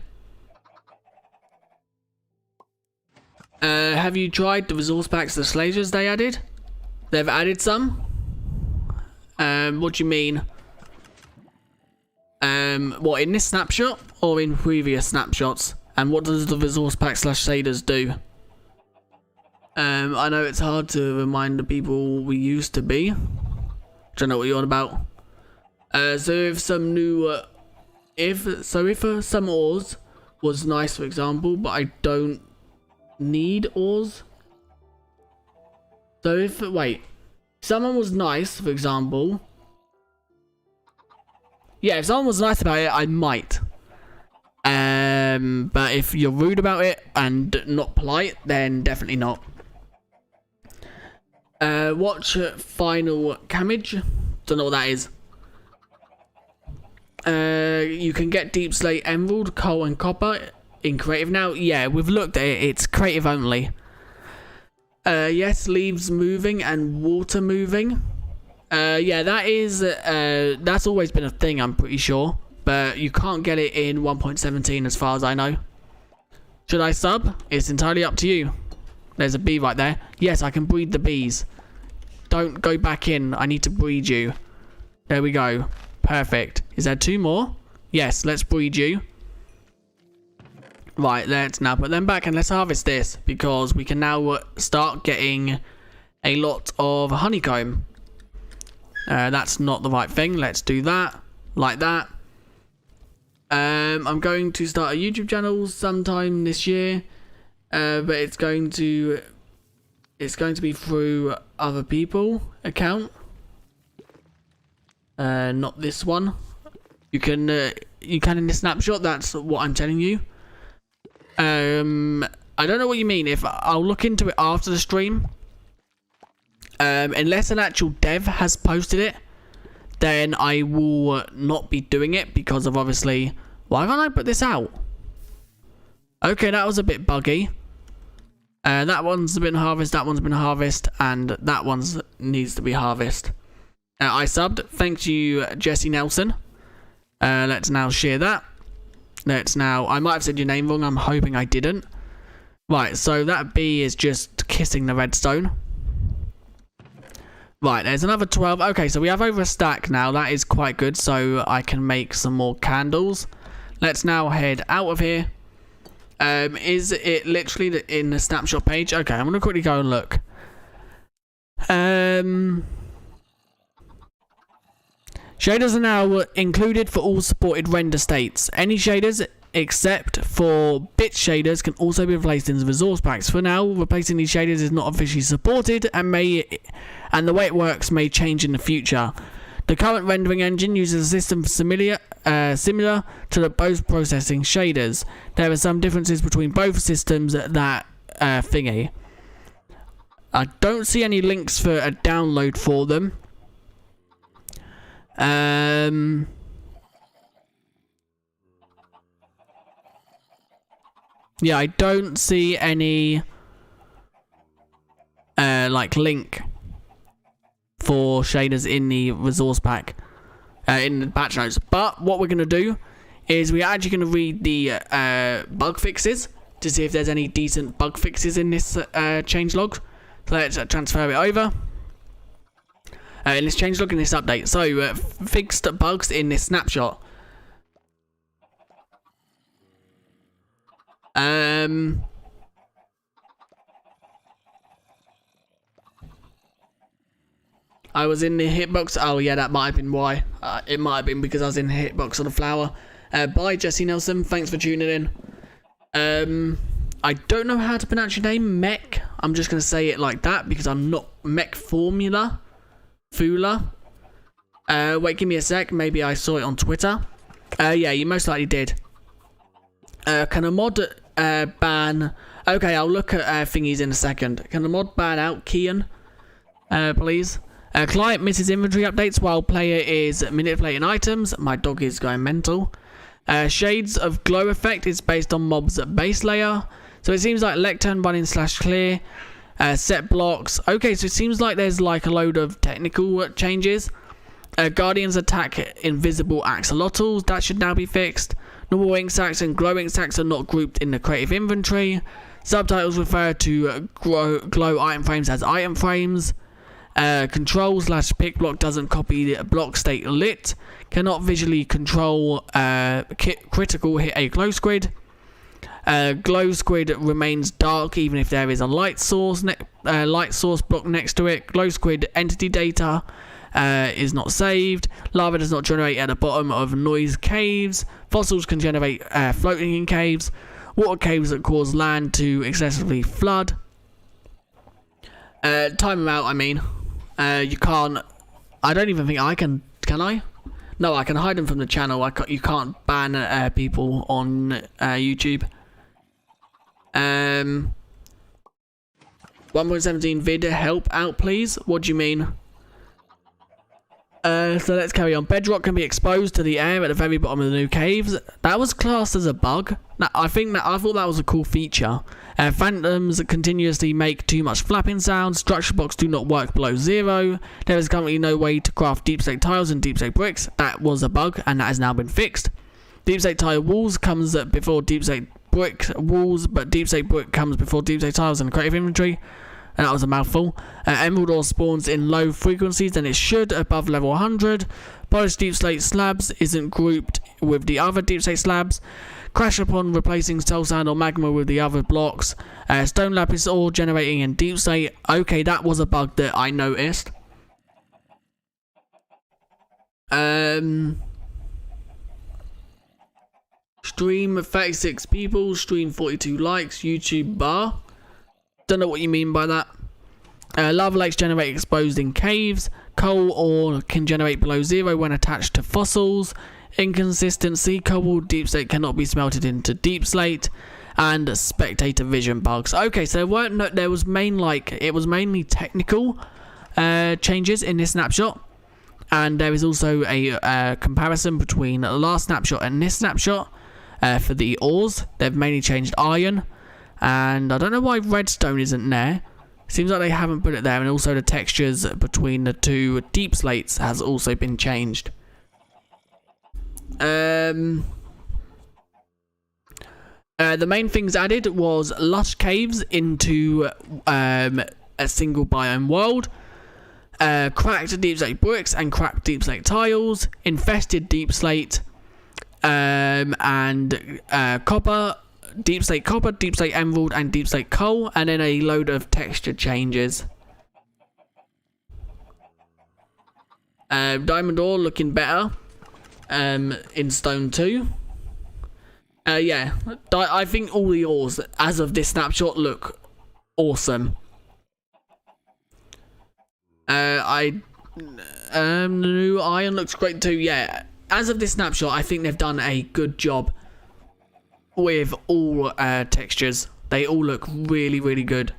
Have you tried the resource packs, the slavers they added? They've added some? What do you mean? What, in this snapshot or in previous snapshots? And what does the resource pack / shaders do? I know it's hard to remind the people we used to be. Don't know what you're on about. So if some new, if some ores was nice, for example, but I don't need ores. So if someone was nice, for example. Yeah, if someone was nice about it, I might. But if you're rude about it and not polite, then definitely not. Watch Final Camage. Don't know what that is. You can get deepslate emerald, coal and copper in creative now. Yeah, we've looked at it. It's creative only. Yes, leaves moving and water moving. Yeah, that is that's always been a thing, I'm pretty sure, but you can't get it in 1.17 as far as I know. Should I sub? It's entirely up to you. There's a bee right there. Yes, I can breed the bees. Don't go back in. I need to breed you. There we go. Perfect. Is there 2 more? Yes, let's breed you. Right, let's now put them back and let's harvest this, because we can now start getting a lot of honeycomb. That's not the right thing. Let's do that, like that. I'm going to start a YouTube channel sometime this year, but it's going to be through other people account, not this one. You can in the snapshot. That's what I'm telling you. I don't know what you mean. If I'll look into it after the stream. Unless an actual dev has posted it, then I will not be doing it because of obviously. Why can't I put this out? Okay, that was a bit buggy. That one's been harvested, that one's been harvested, and that one's needs to be harvested. I subbed. Thank you, Jesse Nelson. Let's now share that. I might have said your name wrong. I'm hoping I didn't. Right, so that bee is just kissing the redstone. Right, there's another 12. Okay, so we have over a stack now. That is quite good, so I can make some more candles. Let's now head out of here. Is it literally in the snapshot page? Okay, I'm going to quickly go and look. Shaders are now included for all supported render states. Any shaders except for bit shaders can also be replaced in the resource packs. For now, replacing these shaders is not officially supported and the way it works may change in the future. The current rendering engine uses a system similar to the post-processing shaders. There are some differences between both systems that thingy. I don't see any links for a download for them. Yeah, I don't see any like link for shaders in the resource pack, in the patch notes. But what we're going to do is we're actually going to read the bug fixes to see if there's any decent bug fixes in this changelog. So let's transfer it over. In this changelog, in this update. So fixed bugs in this snapshot. I was in the hitbox. Oh yeah, that might have been why. It might have been because I was in the hitbox of the flower. Bye, Jesse Nelson. Thanks for tuning in. I don't know how to pronounce your name, Mech. I'm just gonna say it like that because I'm not Mech Fula. Wait, give me a sec. Maybe I saw it on Twitter. Yeah, you most likely did. Can a mod ban? Okay, I'll look at thingies in a second. Can the mod ban out Kian, please? Client misses inventory updates while player is manipulating items. My dog is going mental. Shades of glow effect is based on mob's base layer. So it seems like lectern running /clear. Set blocks. Okay, so it seems like there's like a load of technical changes. Guardians attack invisible axolotls. That should now be fixed. Normal ink sacks and glow ink sacks are not grouped in the creative inventory. Subtitles refer to glow item frames as item frames. Control /pick block doesn't copy the block state lit. Cannot visually control critical hit a glow squid. Glow squid remains dark even if there is a light source block next to it. Glow squid entity data is not saved. Lava does not generate at the bottom of noise caves. Fossils can generate floating in caves. Water caves that cause land to excessively flood. Time them out, I mean. You can't. I don't even think I can. Can I? No, I can hide them from the channel. You can't ban people on YouTube. 1.17 vid help out, please. What do you mean? So let's carry on. Bedrock can be exposed to the air at the very bottom of the new caves. That was classed as a bug. I thought that was a cool feature. Phantoms continuously make too much flapping sounds. Structure blocks do not work below 0. There is currently no way to craft deep slate tiles and deep slate bricks. That was a bug and that has now been fixed. Deep slate tile walls comes before deep slate brick walls, but deep slate brick comes before deep slate tiles in the creative inventory. And that was a mouthful. Emerald ore spawns in low frequencies than it should, above level 100. Polished deep slate slabs isn't grouped with the other deep slate slabs. Crash upon replacing soul sand or magma with the other blocks. Stone lapis ore generating in deep slate. Okay, that was a bug that I noticed. Stream 36 people, stream 42 likes, YouTube bar. Don't know what you mean by that. Lava lakes generate exposed in caves. Coal ore can generate below zero when attached to fossils. Inconsistency, coal deepslate cannot be smelted into deepslate. And spectator vision bugs. Okay, so there was mainly technical changes in this snapshot. And there is also a comparison between the last snapshot and this snapshot. For the ores, they've mainly changed iron, and I don't know why redstone isn't there. Seems like they haven't put it there, and also the textures between the two deep slates has also been changed. The main things added was lush caves into a single biome world, cracked deep slate bricks and cracked deep slate tiles, infested deep slate, and copper, deep slate emerald, and deep slate coal, and then a load of texture changes. Diamond ore looking better in stone 2. Yeah, I think all the ores as of this snapshot look awesome. The new iron looks great too. Yeah, as of this snapshot, I think they've done a good job with all textures. They all look really, really good.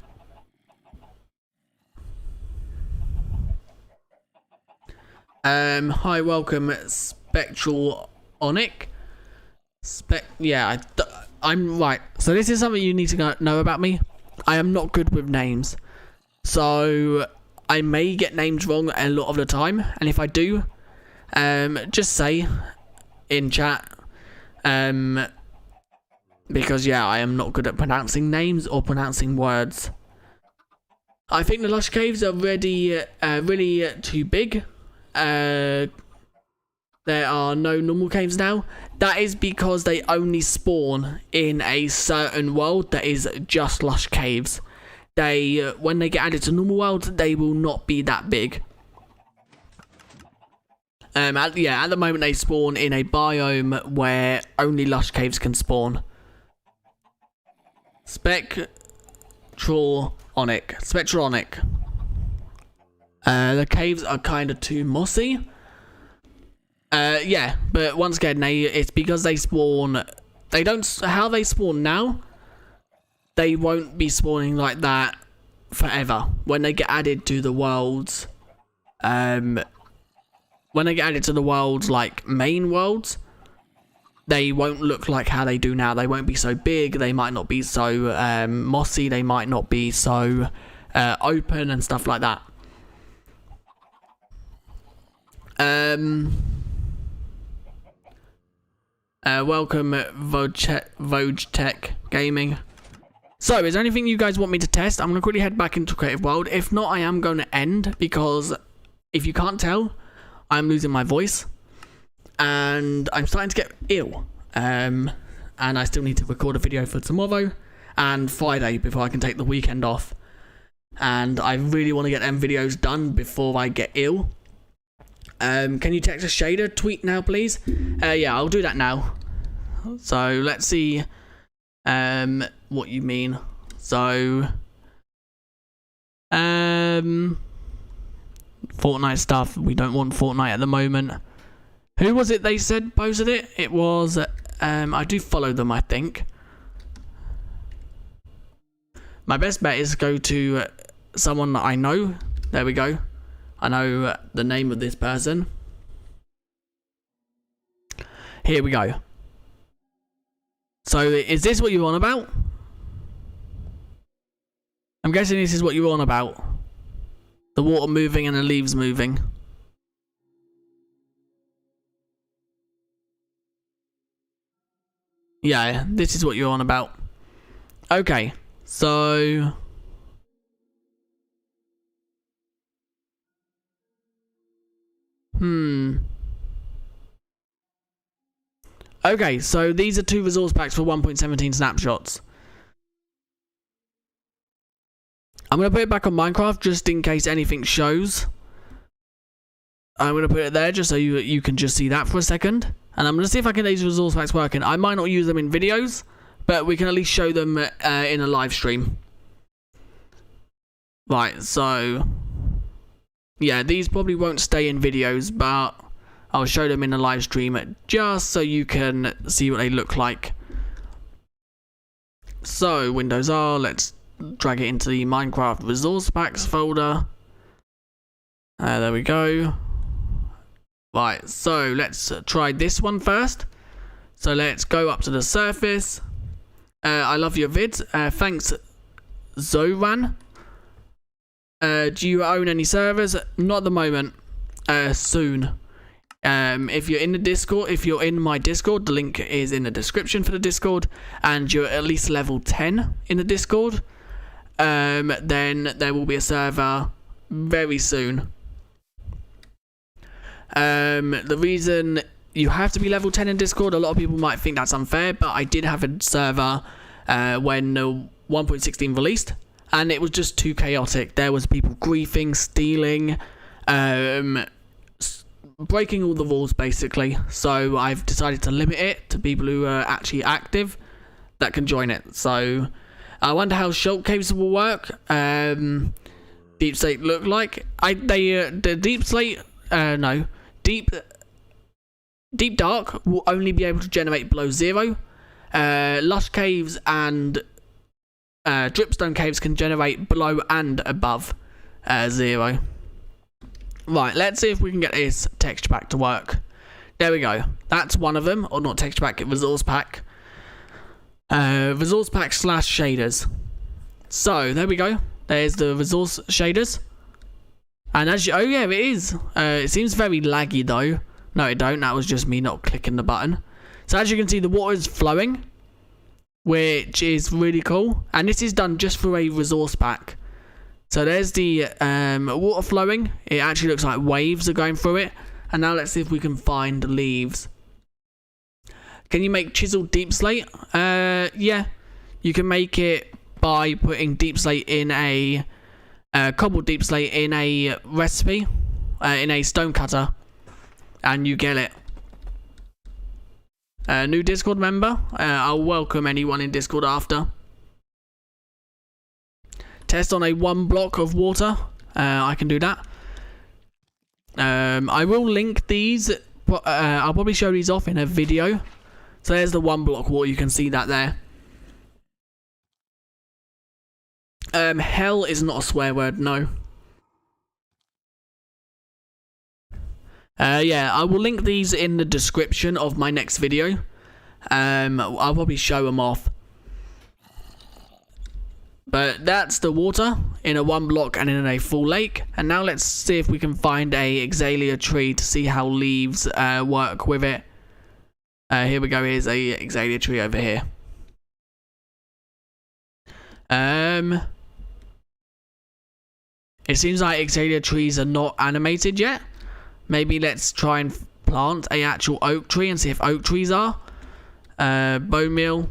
Hi, welcome, Spectral Onic. Yeah, I'm right. So this is something you need to know about me. I am not good with names, so I may get names wrong a lot of the time, and if I do, just say in chat, because yeah, I am not good at pronouncing names or pronouncing words. I think the lush caves are really too big. There are no normal caves now. That is because they only spawn in a certain world that is just lush caves. When they get added to normal worlds, they will not be that big. At the moment they spawn in a biome where only lush caves can spawn. Spectronic. The caves are kind of too mossy. Yeah, but once again, it's because they spawn. They don't. How they spawn now, they won't be spawning like that forever. When they get added to the worlds, like main worlds, they won't look like how they do now. They won't be so big. They might not be so mossy. They might not be so open and stuff like that. Welcome, Vogue Tech Gaming. So, is there anything you guys want me to test? I'm going to quickly head back into Creative World. If not, I am going to end, because if you can't tell, I'm losing my voice. And I'm starting to get ill. And I still need to record a video for tomorrow and Friday before I can take the weekend off. And I really want to get them videos done before I get ill. Can you text a shader tweet now, please? Yeah, I'll do that now. So let's see what you mean. So Fortnite stuff. We don't want Fortnite at the moment. Who was it they said posted it? It was I do follow them, I think. My best bet is to go to someone that I know. There we go. I know the name of this person. Here we go. So, is this what you're on about? I'm guessing this is what you're on about. The water moving and the leaves moving. Yeah, this is what you're on about. Okay, so... Okay, so these are 2 resource packs for 1.17 snapshots. I'm going to put it back on Minecraft just in case anything shows. I'm going to put it there just so you can just see that for a second. And I'm going to see if I can get these resource packs working. I might not use them in videos, but we can at least show them in a live stream. Right, so yeah, these probably won't stay in videos, but I'll show them in a live stream just so you can see what they look like. So Windows R, let's drag it into the Minecraft resource packs folder. There we go. Right, so let's try this one first. So let's go up to the surface. I love your vids. Thanks, Zoran. Do you own any servers? Not at the moment. Soon. If you're in the Discord, if you're in my Discord, the link is in the description for the Discord, and you're at least level 10 in the Discord, then there will be a server very soon. The reason you have to be level 10 in Discord, a lot of people might think that's unfair, but I did have a server when 1.16 released, and it was just too chaotic. There was people griefing, stealing, breaking all the rules basically. So I've decided to limit it to people who are actually active that can join it. So I wonder how shulk caves will work. Deep slate look like the deep slate deep dark will only be able to generate below 0. Lush caves and dripstone caves can generate below and above 0. Right, let's see if we can get this texture pack to work. There we go. That's one of them, or not texture pack, resource pack. Resource pack / shaders. So there we go. There's the resource shaders. And as you, oh yeah, it is. It seems very laggy though. No, it don't. That was just me not clicking the button. So as you can see, the water is flowing, which is really cool. And this is done just for a resource pack. So there's the water flowing. It actually looks like waves are going through it. And now let's see if we can find leaves. Can you make chiseled deep slate? Yeah. You can make it by putting deep slate in a cobbled deep slate in a recipe, in a stone cutter, and you get it. New Discord member. I'll welcome anyone in Discord after. Test on a 1 block of water. I can do that. I will link these. I'll probably show these off in a video. So there's the 1 block water. You can see that there. Hell is not a swear word, no. Yeah, I will link these in the description of my next video. I'll probably show them off. But that's the water in a 1 block and in a full lake. And now let's see if we can find a azalea tree to see how leaves work with it. Here we go. Here's a azalea tree over here. It seems like azalea trees are not animated yet. Maybe let's try and plant a actual oak tree and see if oak trees are. Bone meal.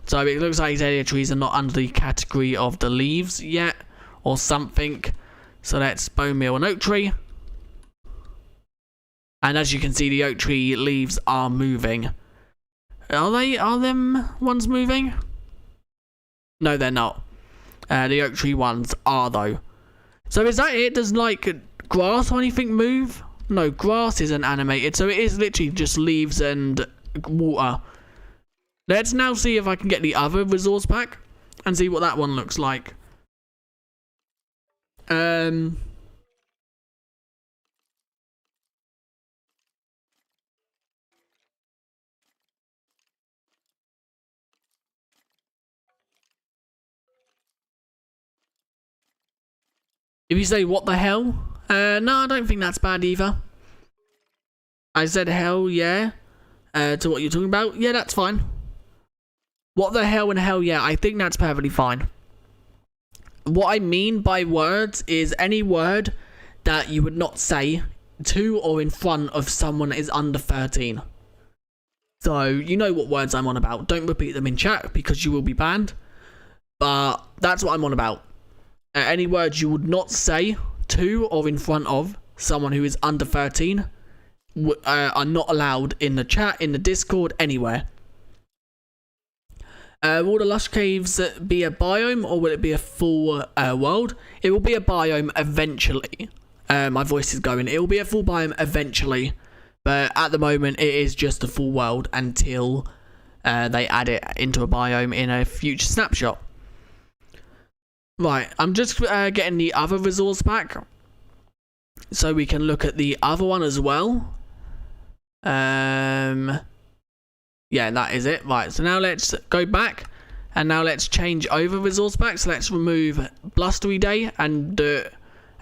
So it looks like azalea trees are not under the category of the leaves yet, or something. So let's bone meal an oak tree. And as you can see, the oak tree leaves are moving. Are them ones moving? No, they're not. The oak tree ones are though. So is that it? Does like grass or anything move? No, grass isn't animated. So it is literally just leaves and water. Let's now see if I can get the other resource pack and see what that one looks like. If you say what the hell? No, I don't think that's bad either. I said hell, yeah. To what you're talking about? Yeah, that's fine. What the hell and hell yeah, I think that's perfectly fine. What I mean by words is any word that you would not say to or in front of someone that is under 13. So, you know what words I'm on about. Don't repeat them in chat because you will be banned. But that's what I'm on about. Any words you would not say to or in front of someone who is under 13 are not allowed in the chat, in the Discord, anywhere. Will the lush caves be a biome, or will it be a full world? It will be a biome eventually. My voice is going. It will be a full biome eventually, but at the moment it is just a full world until they add it into a biome in a future snapshot. Right, I'm just getting the other resource pack so we can look at the other one as well. Yeah, that is it. Right, so now let's go back and now let's change over resource pack. So let's remove Blustery Day and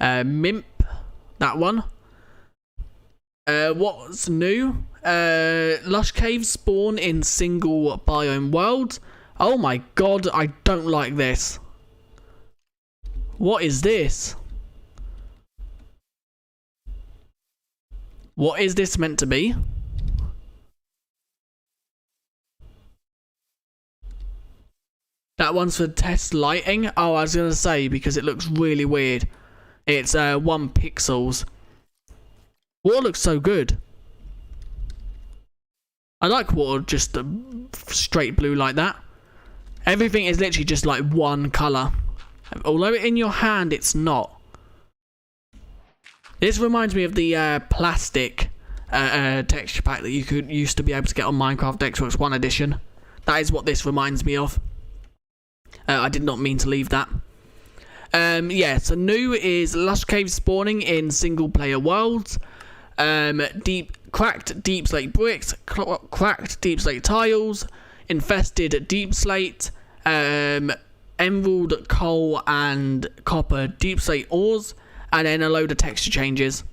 Mimp, that one. What's new? Lush caves spawn in single biome worlds. Oh my god, I don't like this. What is this? What is this meant to be? That one's for test lighting. Oh, I was going to say, because it looks really weird. It's 1 pixels. Water looks so good. I like water just straight blue like that. Everything is literally just like one colour. Although in your hand it's not. This reminds me of the plastic texture pack that you used to be able to get on Minecraft Xbox One Edition. That is what this reminds me of. I did not mean to leave that. Yeah, so new is lush caves spawning in single player worlds. Cracked deepslate bricks, cracked deepslate tiles, infested deepslate, emerald, coal and copper deepslate ores, and then a load of texture changes.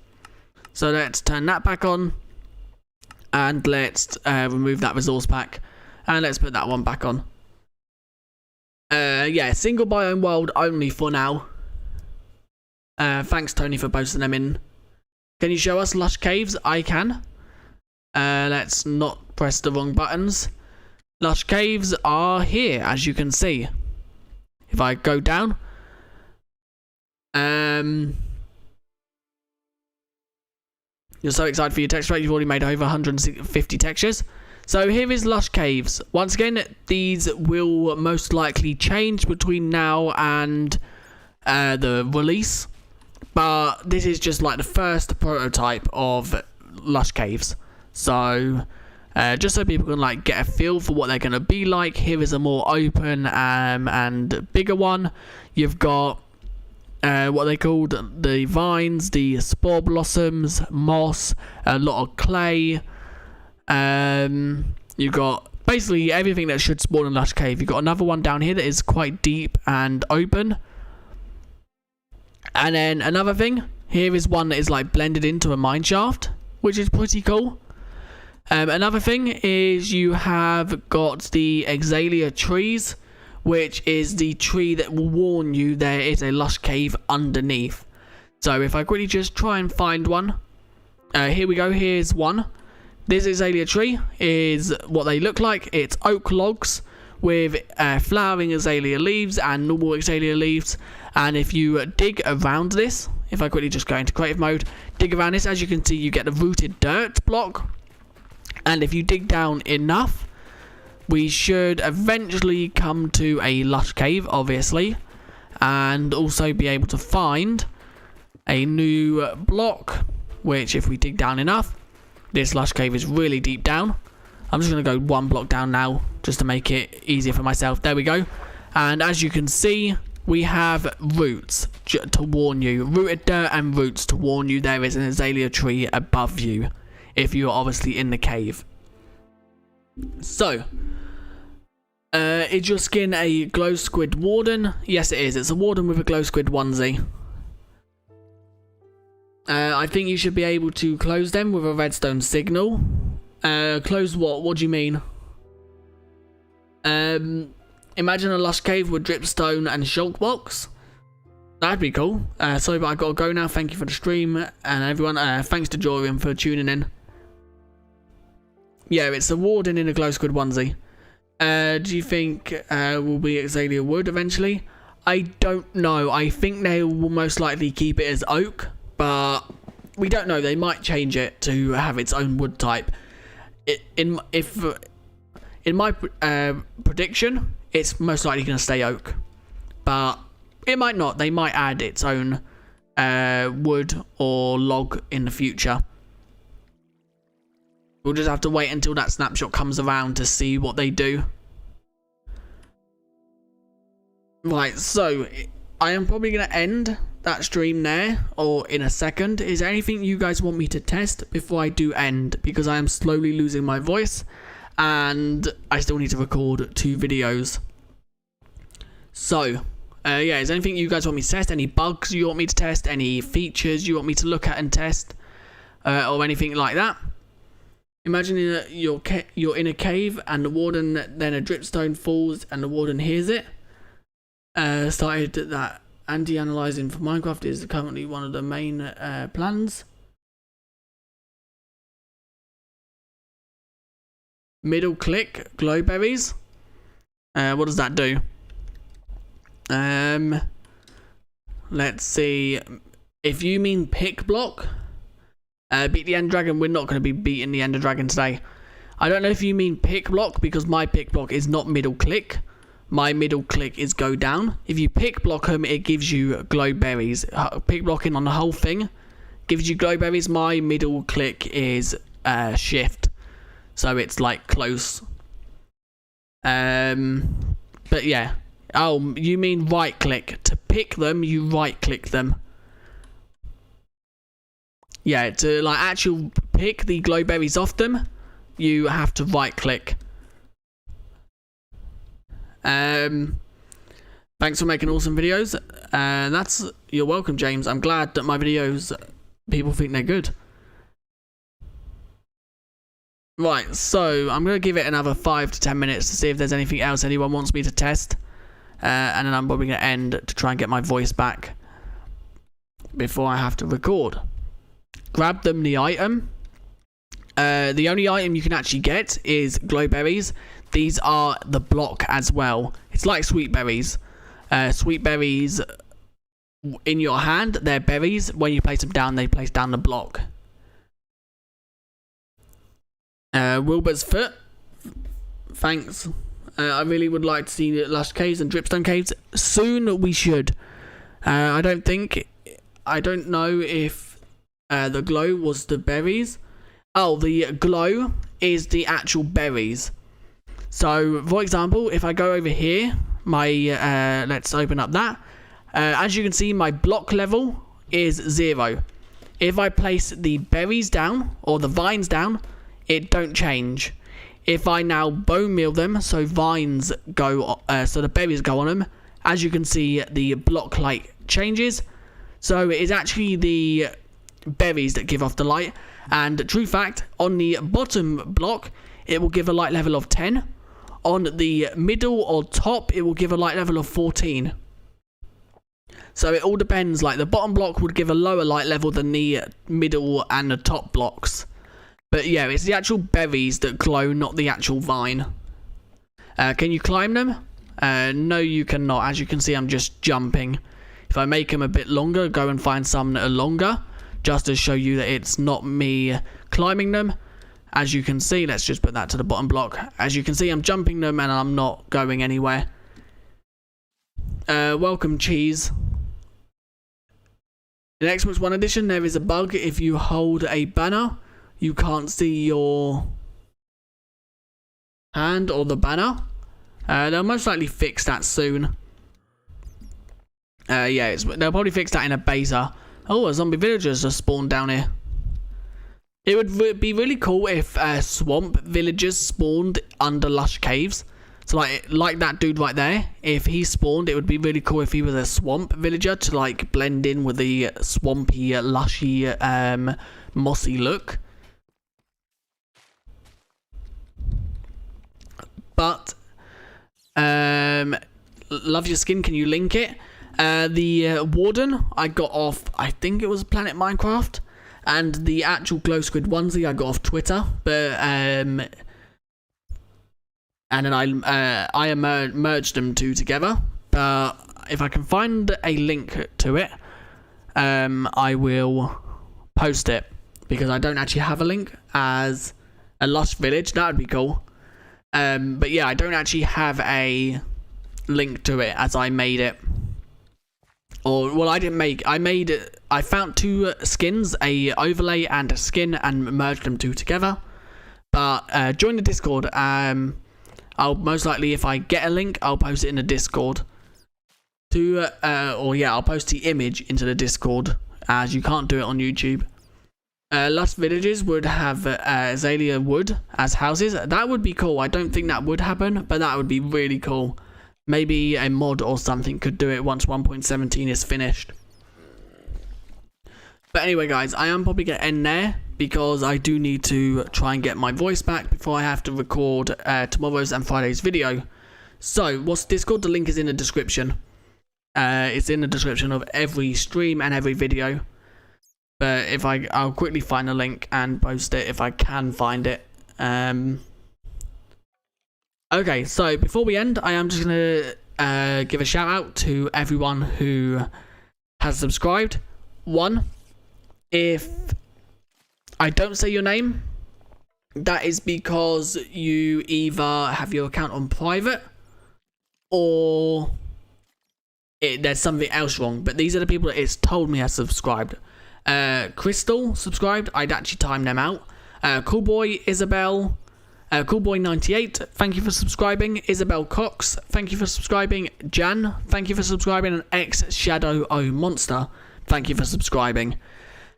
So let's turn that back on, and let's remove that resource pack, and let's put that one back on. Yeah, single biome world only for now. Thanks Tony for posting them in. Can you show us lush caves? I can. Let's not press the wrong buttons. Lush caves are here, as you can see. If I go down. You're so excited for your texture pack, you've already made over 150 textures. So here is lush caves. Once again, these will most likely change between now and the release. But this is just like the first prototype of lush caves. So just so people can like get a feel for what they're going to be like, here is a more open and bigger one. You've got what they called the vines, the spore blossoms, moss, a lot of clay. You've got basically everything that should spawn in lush cave. You've got another one down here that is quite deep and open. And then another thing, here is one that is like blended into a mine shaft, which is pretty cool. Another thing is you have got the azalea trees, which is the tree that will warn you there is a lush cave underneath. So if I quickly just try and find one. Here we go, here's one. This azalea tree is what they look like. It's oak logs with flowering azalea leaves and normal azalea leaves. And if you dig around this, if I quickly just go into creative mode, dig around this, as you can see, you get the rooted dirt block. And if you dig down enough, we should eventually come to a lush cave, obviously, and also be able to find a new block, which if we dig down enough, this lush cave is really deep down. I'm just going to go 1 block down now, just to make it easier for myself. There we go. And as you can see, we have roots to warn you. Rooted dirt and roots to warn you there is an azalea tree above you, if you're obviously in the cave. So, is your skin a glow squid warden? Yes, it is. It's a warden with a glow squid onesie. I think you should be able to close them with a redstone signal. Close what? What do you mean? Imagine a lush cave with dripstone and shulk box. That'd be cool. Sorry, but I gotta go now. Thank you for the stream, and everyone. Thanks to Jorian for tuning in. Yeah, it's a warden in a glow squid onesie. Do you think will be azalea wood eventually? I don't know. I think they will most likely keep it as oak, but we don't know. They might change it to have its own wood type. In my prediction, it's most likely going to stay oak, but it might not. They might add its own wood or log in the future. We'll just have to wait until that snapshot comes around to see what they do. Right, so I am probably going to end that stream there, or in a second. Is there anything you guys want me to test before I do end? Because I am slowly losing my voice, and I still need to record 2 videos. So, yeah, is there anything you guys want me to test? Any bugs you want me to test? Any features you want me to look at and test? Or anything like that? Imagine you're in a cave, and the warden, then a dripstone falls, and the warden hears it. Started that anti-analyzing for Minecraft is currently one of the main plans. Middle click, glowberries. What does that do? Let's see. If you mean pick block, beat the Ender Dragon. We're not going to be beating the Ender Dragon today. I don't know if you mean pick block, because my pick block is not middle click. My middle click is go down. If you pick block them, it gives you glowberries. Pick blocking on the whole thing gives you glowberries. My middle click is shift, so it's like close. But yeah. Oh, you mean right click. To pick them, you right click them. Yeah, to like actually pick the glowberries off them, you have to right click. Thanks for making awesome videos. You're welcome, James. I'm glad that my videos, people think they're good. Right, so I'm going to give it another 5 to 10 minutes to see if there's anything else anyone wants me to test. And then I'm probably going to end to try and get my voice back before I have to record. Grab them the item. The only item you can actually get is glowberries. These are the block as well. It's like sweet berries. Sweet berries in your hand, they're berries. When you place them down, they place down the block. Wilbur's foot. Thanks. I really would like to see the lush caves and dripstone caves. Soon we should. I don't know if the glow was the berries. Oh, the glow is the actual berries. So, for example, if I go over here, let's open up that. As you can see, my block level is 0. If I place the berries down, or the vines down, it don't change. If I now bone meal them, so vines go, so the berries go on them, as you can see, the block light changes. So it is actually the berries that give off the light. And true fact, on the bottom block, it will give a light level of 10. On the middle or top, it will give a light level of 14. So it all depends. Like the bottom block would give a lower light level than the middle and the top blocks. But yeah, it's the actual berries that glow, not the actual vine. Can you climb them? No, you cannot. As you can see, I'm just jumping. If I make them a bit longer, go and find some that are longer, just to show you that it's not me climbing them. As you can see, let's just put that to the bottom block. As you can see, I'm jumping them and I'm not going anywhere. Welcome, cheese. In Xbox One Edition, there is a bug. If you hold a banner, you can't see your hand or the banner. They'll most likely fix that soon. Yeah, they'll probably fix that in a beta. Oh, a zombie villagers are spawned down here. It would be really cool if swamp villagers spawned under lush caves. So like that dude right there, if he spawned, it would be really cool if he was a swamp villager to like blend in with the swampy, lushy, mossy look. But love your skin. Can you link it? The warden I got off, I think it was Planet Minecraft, and the actual glow squid onesie I got off Twitter. But and then I merged them two together. But if I can find a link to it, I will post it, because I don't actually have a link as a lush village. That would be cool. But yeah, I don't actually have a link to it as I made it. Or, well, I didn't make, I found two skins, a overlay and a skin, and merged them two together. But join the Discord. I'll most likely, if I get a link, I'll post it in the Discord. I'll post the image into the Discord, as you can't do it on YouTube. Lush villages would have azalea wood as houses. That would be cool. I don't think that would happen, but that would be really cool. Maybe a mod or something could do it once 1.17 is finished. But anyway, guys, I am probably going to end there, because I do need to try and get my voice back before I have to record tomorrow's and Friday's video. So, what's Discord? The link is in the description. It's in the description of every stream and every video. But if I'll quickly find the link and post it if I can find it. Okay, so before we end, I am just going to give a shout out to everyone who has subscribed. One, if I don't say your name, that is because you either have your account on private or there's something else wrong. But these are the people that it's told me has subscribed. Crystal subscribed. I'd actually time them out. Coolboy Isabel. Coolboy98, thank you for subscribing. Isabel Cox, thank you for subscribing. Jan, thank you for subscribing. And X Shadow O Monster, thank you for subscribing.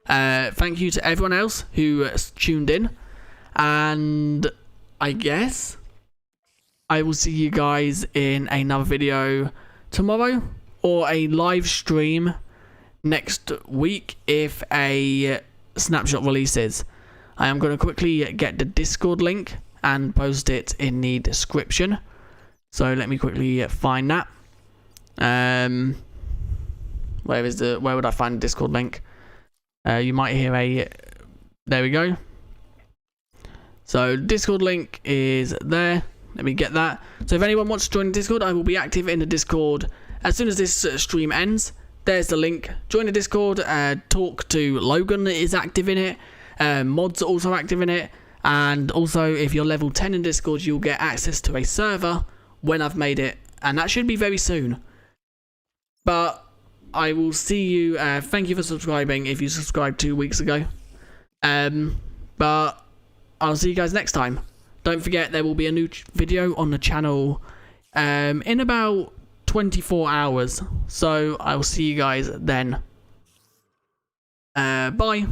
Thank you to everyone else who tuned in. And I guess I will see you guys in another video tomorrow, or a live stream next week if a Snapshot releases. I am going to quickly get the Discord link and post it in the description. So let me quickly find that. Where would I find the Discord link? You might hear there we go. So Discord link is there. Let me get that. So if anyone wants to join the Discord, I will be active in the Discord as soon as this stream ends. There's the link. Join the Discord. Talk to Logan that is active in it. Mods are also active in it. And also, if you're level 10 in Discord, you'll get access to a server when I've made it. And that should be very soon. But I will see you. Thank you for subscribing if you subscribed 2 weeks ago. But I'll see you guys next time. Don't forget, there will be a new video on the channel in about 24 hours. So I'll see you guys then. Bye.